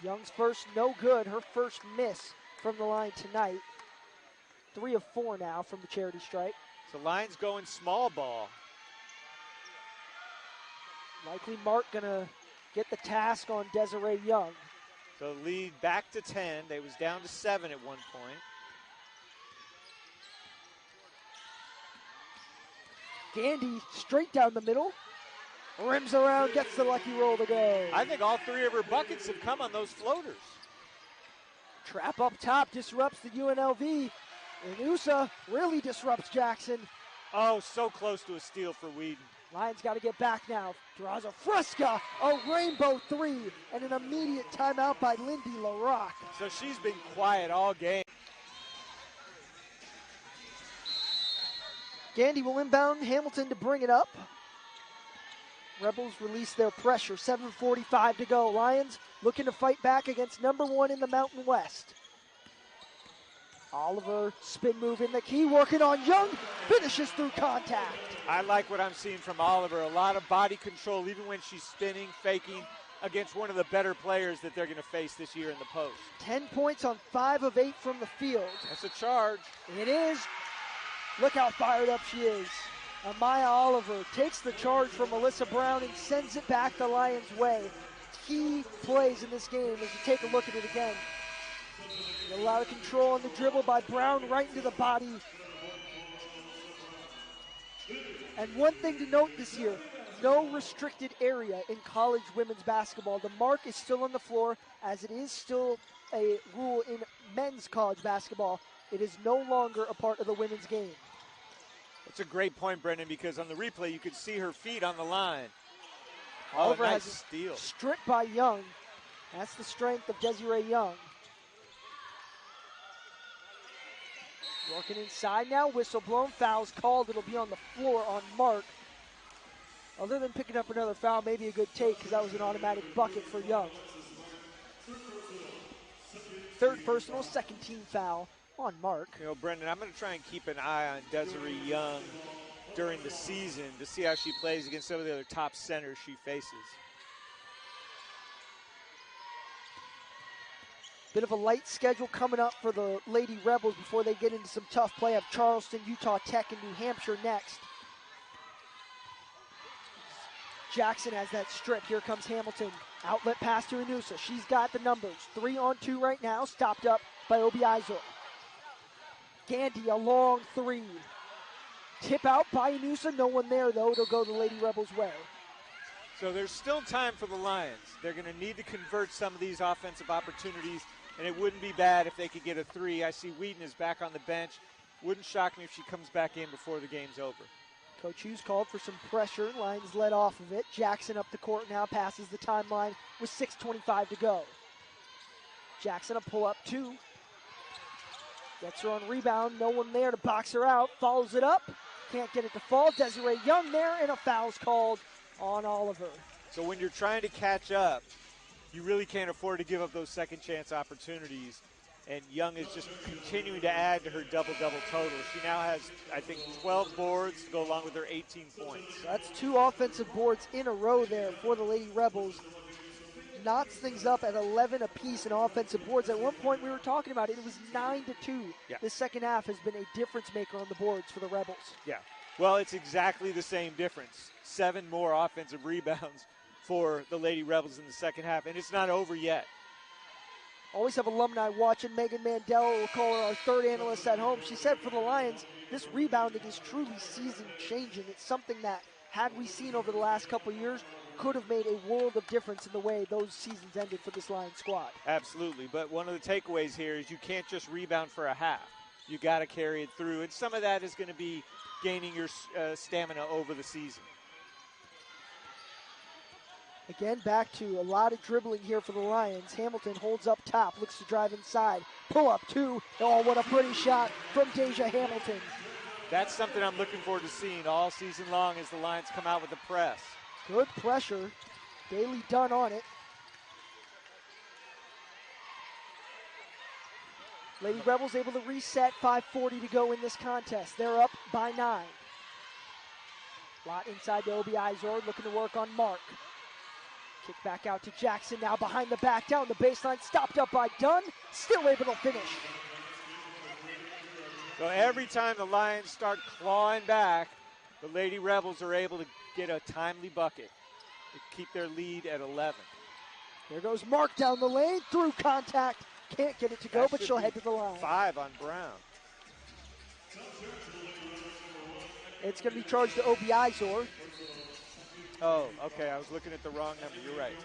Young's first no good, her first miss from the line tonight. 3 of 4 now from the charity stripe. So Lions going small ball. Likely Mark gonna get the task on Desiree Young. So lead back to 10. They was down to 7 at one point. Gandy straight down the middle. Rims around, gets the lucky roll to go. I think all 3 of her buckets have come on those floaters. Trap up top disrupts the UNLV. And USA really disrupts Jackson. Oh, so close to a steal for Whedon. Lions got to get back now. Draws a Fresca, a rainbow 3, and an immediate timeout by Lindy LaRock. So she's been quiet all game. Gandy will inbound Hamilton to bring it up. Rebels release their pressure. 7:45 to go. Lions looking to fight back against number 1 in the Mountain West. Oliver, spin move in the key, working on Young, finishes through contact. I like what I'm seeing from Oliver. A lot of body control, even when she's spinning, faking, against one of the better players that they're going to face this year in the post. 10 points on 5 of 8 from the field. That's a charge. It is. Look how fired up she is. Amaya Oliver takes the charge from Melissa Brown and sends it back the Lions' way. Key plays in this game as you take a look at it again. A lot of control on the dribble by Brown right into the body. And one thing to note this year, no restricted area in college women's basketball. The mark is still on the floor, as it is still a rule in men's college basketball. It is no longer a part of the women's game. That's a great point, Brendan, because on the replay you could see her feet on the line. Oliver nice has steal. Stripped by Young. That's the strength of Desiree Young. Working inside now, whistle blown, foul's called. It'll be on the floor on Mark. Other than picking up another foul, maybe a good take because that was an automatic bucket for Young. Third personal, second team foul on Mark. You know, Brendan, I'm going to try and keep an eye on Desiree Young during the season to see how she plays against some of the other top centers she faces. Bit of a light schedule coming up for the Lady Rebels before they get into some tough play of Charleston, Utah Tech, and New Hampshire next. Jackson has that strip. Here comes Hamilton. Outlet pass to Anusa. She's got the numbers. 3-on-2 right now, stopped up by Obi Izor. Gandy, a long three. Tip out by Anusa. No one there, though. It'll go the Lady Rebels' way. So there's still time for the Lions. They're going to need to convert some of these offensive opportunities, and it wouldn't be bad if they could get a three. I see Whedon is back on the bench. Wouldn't shock me if she comes back in before the game's over. Coach Hughes called for some pressure. Lions led off of it. Jackson up the court now, passes the timeline with 6:25 to go. Jackson a pull up two. Gets her on rebound. No one there to box her out. Follows it up. Can't get it to fall. Desiree Young there, and a foul's called on Oliver. So when you're trying to catch up, you really can't afford to give up those second chance opportunities. And Young is just continuing to add to her double-double total. She now has, I think, 12 boards to go along with her 18 points. That's 2 offensive boards in a row there for the Lady Rebels. Knots things up at 11 apiece in offensive boards. At one point we were talking about it. It was 9-2. Yeah. The second half has been a difference maker on the boards for the Rebels. Yeah. Well, it's exactly the same difference. 7 more offensive rebounds for the Lady Rebels in the second half, and it's not over yet. Always have alumni watching. Megan Mandel, we'll call her our third analyst at home. She said for the Lions, this rebounding is truly season-changing. It's something that, had we seen over the last couple of years, could have made a world of difference in the way those seasons ended for this Lions squad. Absolutely, but one of the takeaways here is you can't just rebound for a half. You got to carry it through, and some of that is going to be gaining your stamina over the season. Again, back to a lot of dribbling here for the Lions. Hamilton holds up top, looks to drive inside. Pull up two. Oh, what a pretty shot from Deja Hamilton. That's something I'm looking forward to seeing all season long as the Lions come out with the press. Good pressure. Daly Dunn on it. Lady Rebels able to reset. 5:40 to go in this contest. They're up by 9. Lot inside to Obi Izor, looking to work on Mark. Kick back out to Jackson, now behind the back, down the baseline, stopped up by Dunn, still able to finish. So every time the Lions start clawing back, the Lady Rebels are able to get a timely bucket to keep their lead at 11. There goes Mark down the lane, through contact, can't get it to go, but she'll head to the line. 5 on Brown. It's going to be charged to Obi Izor. Oh, okay, I was looking at the wrong number. You're right.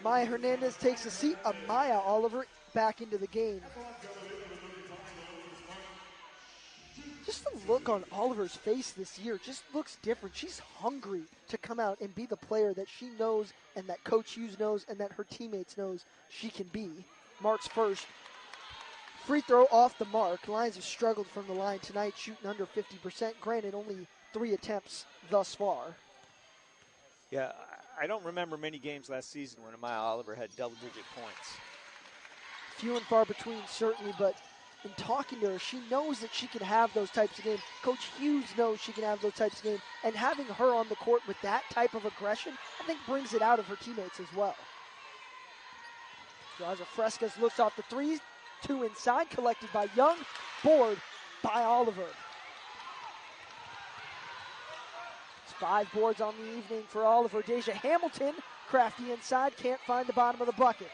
Maya Hernandez takes a seat. Amaya Oliver back into the game. Just the look on Oliver's face this year just looks different. She's hungry to come out and be the player that she knows and that Coach Hughes knows and that her teammates knows she can be. Mark's first. Free throw off the mark. Lions have struggled from the line tonight, shooting under 50%. Granted, only 3 attempts thus far. Yeah, I don't remember many games last season when Amaya Oliver had double-digit points. Few and far between, certainly, but in talking to her, she knows that she can have those types of games. Coach Hughes knows she can have those types of games, and having her on the court with that type of aggression, I think brings it out of her teammates as well. Raja Frescas looks off the 3, 2 inside, collected by Young, board by Oliver. 5 boards on the evening for Oliver. Deja Hamilton, crafty inside, can't find the bottom of the bucket.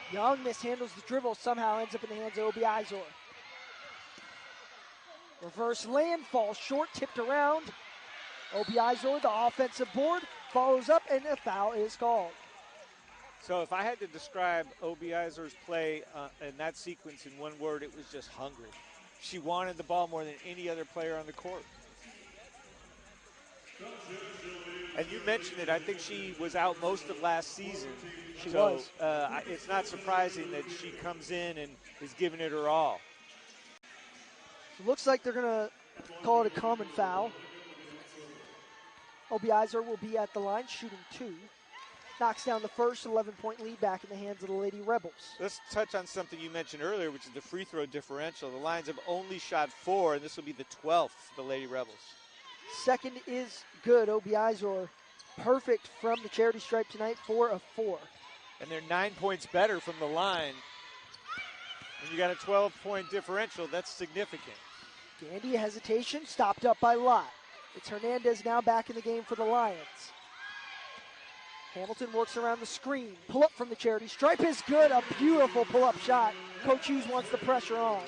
Young mishandles the dribble, somehow ends up in the hands of Obi Izor. Reverse land, falls short, tipped around. Obi Izor, the offensive board, follows up, and a foul is called. So if I had to describe Obi Izor's play in that sequence in one word, it was just hungry. She wanted the ball more than any other player on the court. And you mentioned it. I think she was out most of last season. She so, was. It's not surprising that she comes in and is giving it her all. It looks like they're going to call it a common foul. Obiizer will be at the line, shooting 2. Knocks down the first, 11-point lead back in the hands of the Lady Rebels. Let's touch on something you mentioned earlier, which is the free throw differential. The Lions have only shot 4, and this will be the 12th for the Lady Rebels. Second is good. Obiizer perfect from the charity stripe tonight, 4 of 4. And they're 9 points better from the line. When you got a 12-point differential, that's significant. Gandy, hesitation, stopped up by Lott. It's Hernandez now back in the game for the Lions. Hamilton works around the screen. Pull up from the charity stripe is good. A beautiful pull-up shot. Coach Hughes wants the pressure on.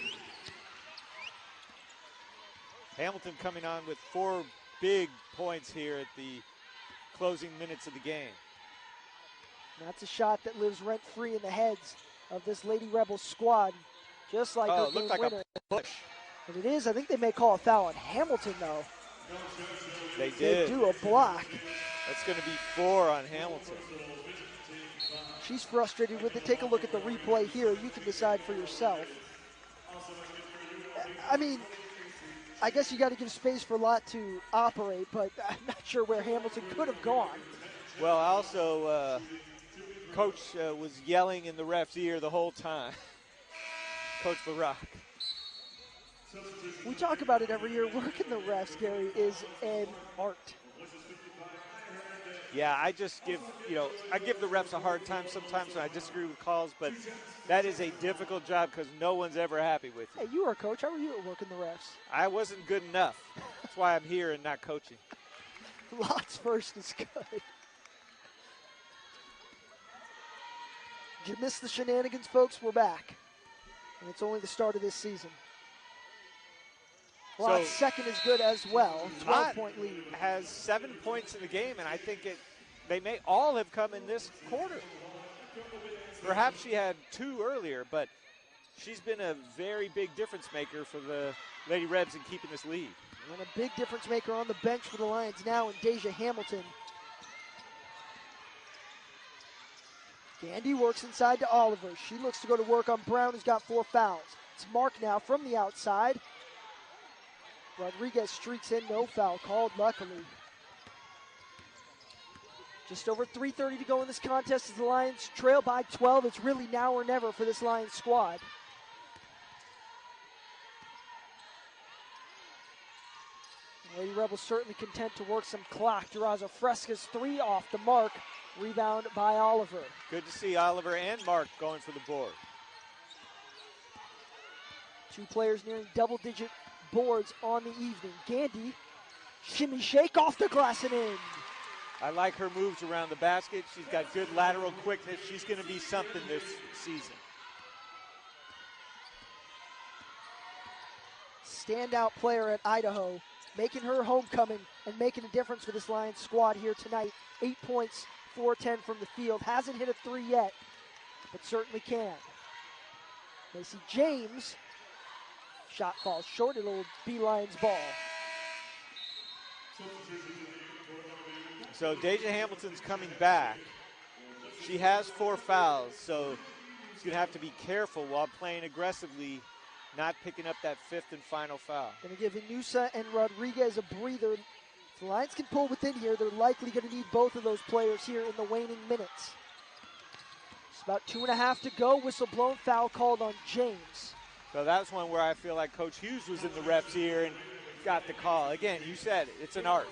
Hamilton coming on with 4 big points here at the closing minutes of the game. And that's a shot that lives rent-free in the heads of this Lady Rebels squad, just like her it looked game like winner. a push. And it is. I think they may call a foul on Hamilton, though. They did. They do a block. That's going to be 4 on Hamilton. She's frustrated with it. Take a look at the replay here. You can decide for yourself. I mean, I guess you got to give space for Lott to operate, but I'm not sure where Hamilton could have gone. Well, also, Coach was yelling in the ref's ear the whole time. Coach Barak. We talk about it every year. Working the refs, Gary, is an art. Yeah, I just give, I give the refs a hard time sometimes when I disagree with calls, but that is a difficult job because no one's ever happy with you. Hey, you were a coach. How were you at working the refs? I wasn't good enough. That's why I'm here and not coaching. Lott's first is good. Did you miss the shenanigans, folks? We're back. And it's only the start of this season. Lott's second is good as well. 12-point lead. Has 7 points in the game, and I think they may all have come in this quarter. Perhaps she had 2 earlier, but she's been a very big difference maker for the Lady Rebs in keeping this lead. And a big difference maker on the bench for the Lions now in Deja Hamilton. Gandy works inside to Oliver. She looks to go to work on Brown, who's got 4 fouls. It's Mark now from the outside. Rodriguez streaks in, no foul called, luckily. Just over 3:30 to go in this contest as the Lions trail by 12. It's really now or never for this Lions squad. Lady Rebels certainly content to work some clock. Durazo Fresca's 3 off the mark. Rebound by Oliver. Good to see Oliver and Mark going for the board. 2 players nearing double-digit boards on the evening. Gandy, shimmy shake off the glass and in. I like her moves around the basket. She's got good lateral quickness. She's going to be something this season. Standout player at Idaho, making her homecoming and making a difference for this Lions squad here tonight. 8 points, 4-10 from the field. Hasn't hit a 3 yet, but certainly can. Macy James, shot falls short. It'll be Lions ball. So Deja Hamilton's coming back. She has 4 fouls, so she's going to have to be careful while playing aggressively, not picking up that 5th and final foul. Going to give Inusa and Rodriguez a breather. If the Lions can pull within here, they're likely going to need both of those players here in the waning minutes. It's about 2.5 to go. Whistle blown, foul called on James. So that's one where I feel like Coach Hughes was in the ref's ear and got the call. Again, you said it, it's an art.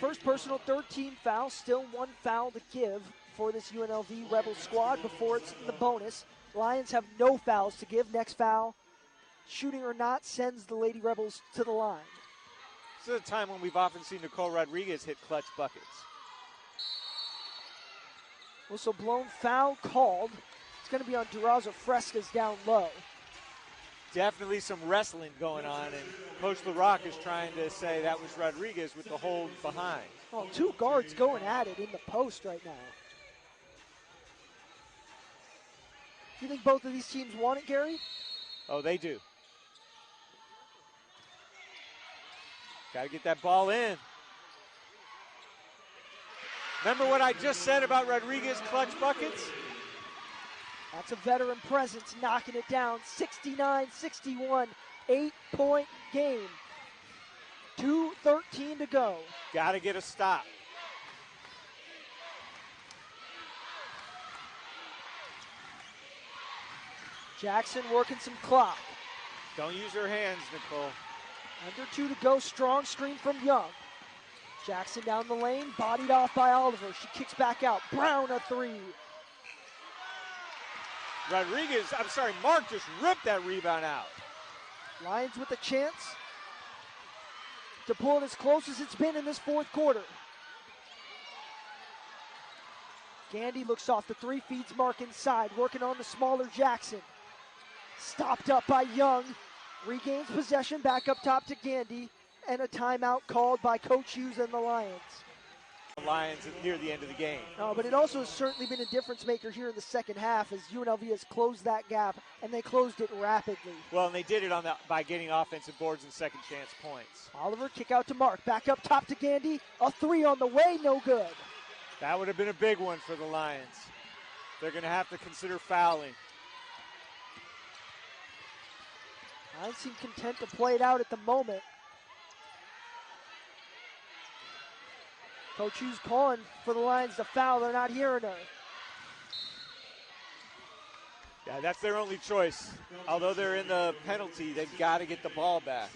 First personal, 13 foul. Still 1 foul to give for this UNLV Rebel squad before it's in the bonus. Lions have no fouls to give. Next foul, shooting or not, sends the Lady Rebels to the line. This is a time when we've often seen Nicole Rodriguez hit clutch buckets. Whistle blown, foul called. It's going to be on Durazo Fresca's down low. Definitely some wrestling going on, and Coach LaRock is trying to say that was Rodriguez with the hold behind. Oh, 2 guards going at it in the post right now. You think both of these teams want it, Gary? Oh, they do. Got to get that ball in. Remember what I just said about Rodriguez clutch buckets? That's a veteran presence knocking it down. 69-61, 8-point game. 2:13 to go. Got to get a stop. Jackson working some clock. Don't use her hands, Nicole. Under 2 to go. Strong screen from Young. Jackson down the lane, bodied off by Oliver. She kicks back out. Brown a three. Mark just ripped that rebound out. Lions with a chance to pull it as close as it's been in this fourth quarter. Gandy looks off the three, feeds Mark inside, working on the smaller Jackson. Stopped up by Young, regains possession, back up top to Gandy, and a timeout called by Coach Hughes and the Lions. The Lions near the end of the game. No, but it also has certainly been a difference maker here in the second half as UNLV has closed that gap, and they closed it rapidly. Well, and they did it by getting offensive boards and second chance points. Oliver, kick out to Mark, back up top to Gandy, a three on the way, no good. That would have been a big one for the Lions. They're going to have to consider fouling. I seem content to play it out at the moment. Coach Hughes calling for the Lions to foul. They're not hearing her. Yeah, that's their only choice. Although they're in the penalty, they've got to get the ball back.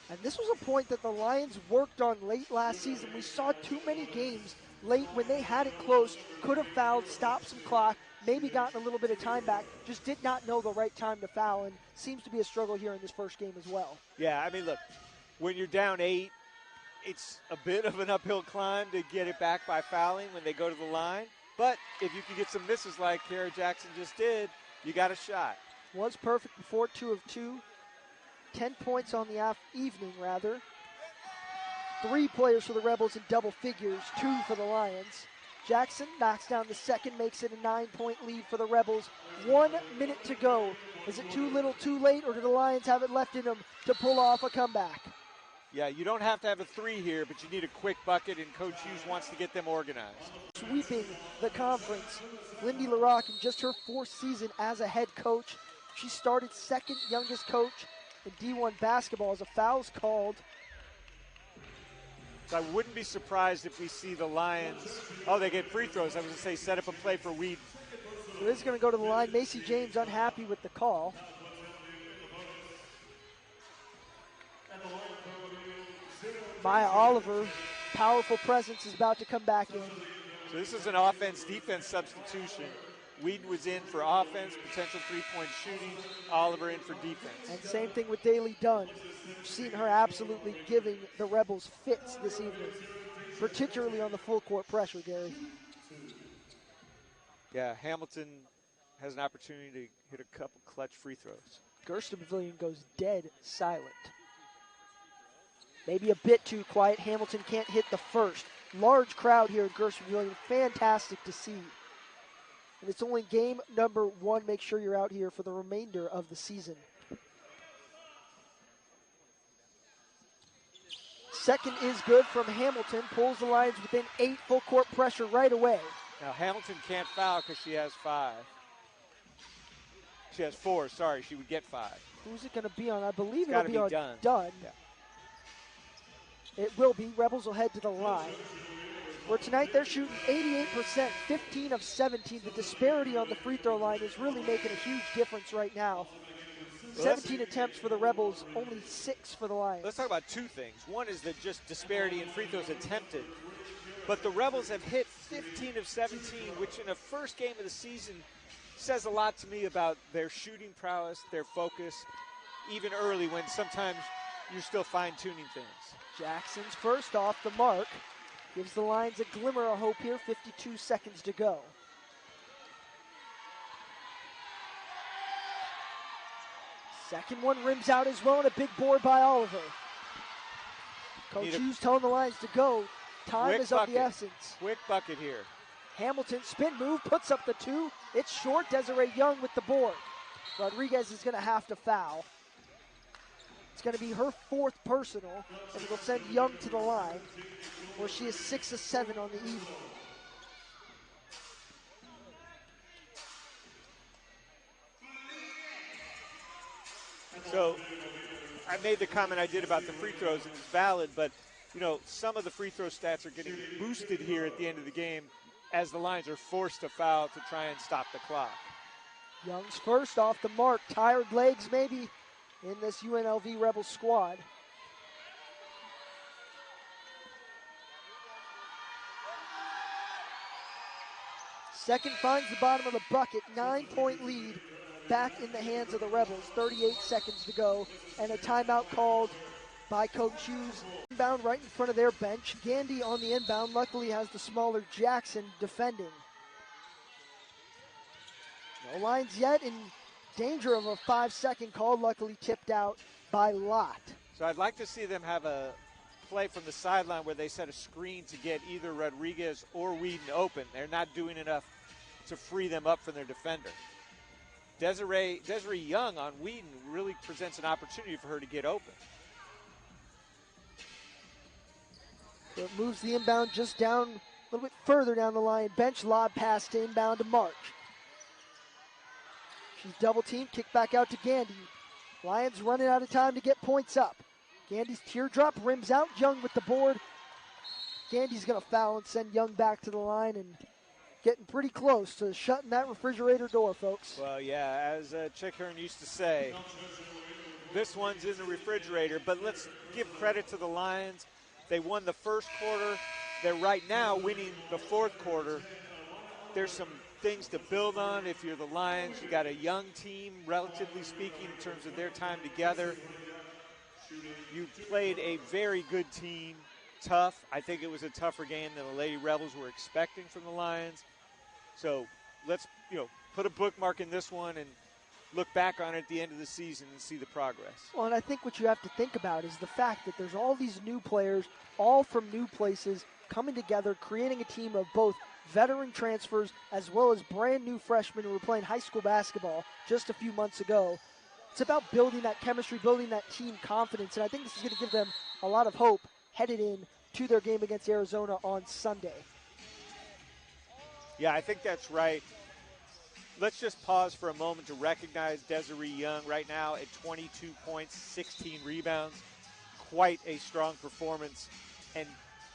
And this was a point that the Lions worked on late last season. We saw too many games late when they had it close, could have fouled, stopped some clock, maybe gotten a little bit of time back, just did not know the right time to foul, and seems to be a struggle here in this first game as well. Yeah, I mean, look, when you're down 8, it's a bit of an uphill climb to get it back by fouling when they go to the line. But if you can get some misses like Kara Jackson just did, you got a shot. Was perfect before 2 of 2. 10 points on the evening, rather. 3 players for the Rebels in double figures, 2 for the Lions. Jackson knocks down the second, makes it a 9-point lead for the Rebels. 1 minute to go. Is it too little, too late, or do the Lions have it left in them to pull off a comeback? Yeah, you don't have to have a 3 here, but you need a quick bucket, and Coach Hughes wants to get them organized. Sweeping the conference. Lindy LaRock, in just her 4th season as a head coach, she started second youngest coach in D1 basketball as a foul's called. So I wouldn't be surprised if we see the Lions. Oh, they get free throws. I was going to say set up a play for Whedon. So this is going to go to the line. Macy James unhappy with the call. Maya Oliver, powerful presence, is about to come back in. So this is an offense-defense substitution. Whedon was in for offense, potential three-point shooting. Oliver in for defense. And same thing with Daly Dunn. We've seen her absolutely giving the Rebels fits this evening, particularly on the full court pressure, Gary. Yeah, Hamilton has an opportunity to hit a couple clutch free throws. Gersta Pavilion goes dead silent. Maybe a bit too quiet. Hamilton can't hit the first. Large crowd here at Gersta Pavilion. Fantastic to see. And it's only game number 1. Make sure you're out here for the remainder of the season. Second is good from Hamilton. Pulls the Lions within 8, full court pressure right away. Now Hamilton can't foul because she has 5. She has 4, sorry, she would get 5. Who's it going to be on? I believe It's it'll be on Dunn. Yeah. It will be. Rebels will head to the line. Where tonight they're shooting 88%, 15 of 17. The disparity on the free throw line is really making a huge difference right now. Well, 17 attempts for the Rebels, only 6 for the Lions. Let's talk about 2 things. One is the just disparity in free throws attempted. But the Rebels have hit 15 of 17, which in the first game of the season says a lot to me about their shooting prowess, their focus, even early when sometimes you're still fine-tuning things. Jackson's first off the mark. Gives the Lions a glimmer of hope here, 52 seconds to go. Second one rims out as well, and a big board by Oliver. Coach Hughes telling the Lions to go. Time is of the essence. Quick bucket here. Hamilton, spin move, puts up the 2. It's short. Desiree Young with the board. Rodriguez is going to have to foul. It's going to be her 4th personal, and it'll send Young to the line, where she is 6 of 7 on the evening. So I made the comment I did about the free throws, and it's valid, but you know, some of the free throw stats are getting boosted here at the end of the game as the Lions are forced to foul to try and stop the clock. Young's first off the mark. Tired legs maybe in this UNLV Rebels squad. Second finds the bottom of the bucket. 9-point lead back in the hands of the Rebels. 38 seconds to go, and a timeout called by Coach Hughes. Inbound right in front of their bench. Gandy on the inbound. Luckily has the smaller Jackson defending. No lines yet, in danger of a 5-second call. Luckily tipped out by Lott. So I'd like to see them have a play from the sideline where they set a screen to get either Rodriguez or Whedon open. They're not doing enough to free them up from their defender. Desiree Young on Whedon really presents an opportunity for her to get open. So it moves the inbound just down a little bit further down the line. Bench lob pass to inbound to March. She's double teamed, kick back out to Gandy. Lions running out of time to get points up. Gandy's teardrop rims out. Young with the board. Gandy's going to foul and send Young back to the line, and getting pretty close to shutting that refrigerator door, folks. Well, yeah, as Chick Hearn used to say, this one's in the refrigerator, but let's give credit to the Lions. They won the first quarter. They're right now winning the 4th quarter. There's some things to build on if you're the Lions. You got a young team, relatively speaking, in terms of their time together. You played a very good team, tough. I think it was a tougher game than the Lady Rebels were expecting from the Lions. So let's, put a bookmark in this one and look back on it at the end of the season and see the progress. Well, and I think what you have to think about is the fact that there's all these new players, all from new places, coming together, creating a team of both veteran transfers as well as brand new freshmen who were playing high school basketball just a few months ago. It's about building that chemistry, building that team confidence, and I think this is going to give them a lot of hope headed in to their game against Arizona on Sunday. Yeah, I think that's right. Let's just pause for a moment to recognize Desiree Young right now at 22 points, 16 rebounds. Quite a strong performance, and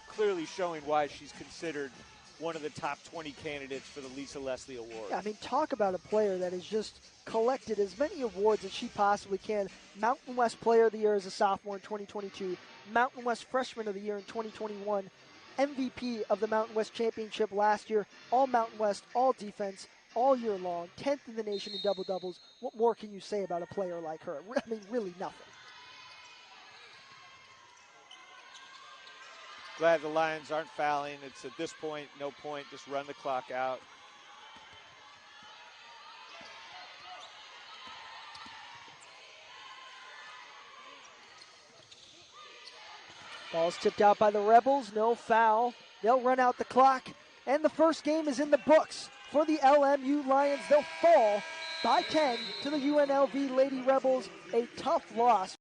clearly showing why she's considered one of the top 20 candidates for the Lisa Leslie Award. Yeah, I mean, talk about a player that has just collected as many awards as she possibly can. Mountain West Player of the Year as a sophomore in 2022, Mountain West Freshman of the Year in 2021, MVP of the Mountain West Championship last year, all Mountain West, all defense, all year long, 10th in the nation in double-doubles. What more can you say about a player like her? I mean, really nothing. Glad the Lions aren't fouling. It's at this point, no point, just run the clock out. Ball's tipped out by the Rebels, no foul. They'll run out the clock, and the first game is in the books for the LMU Lions. They'll fall by 10 to the UNLV Lady Rebels, a tough loss.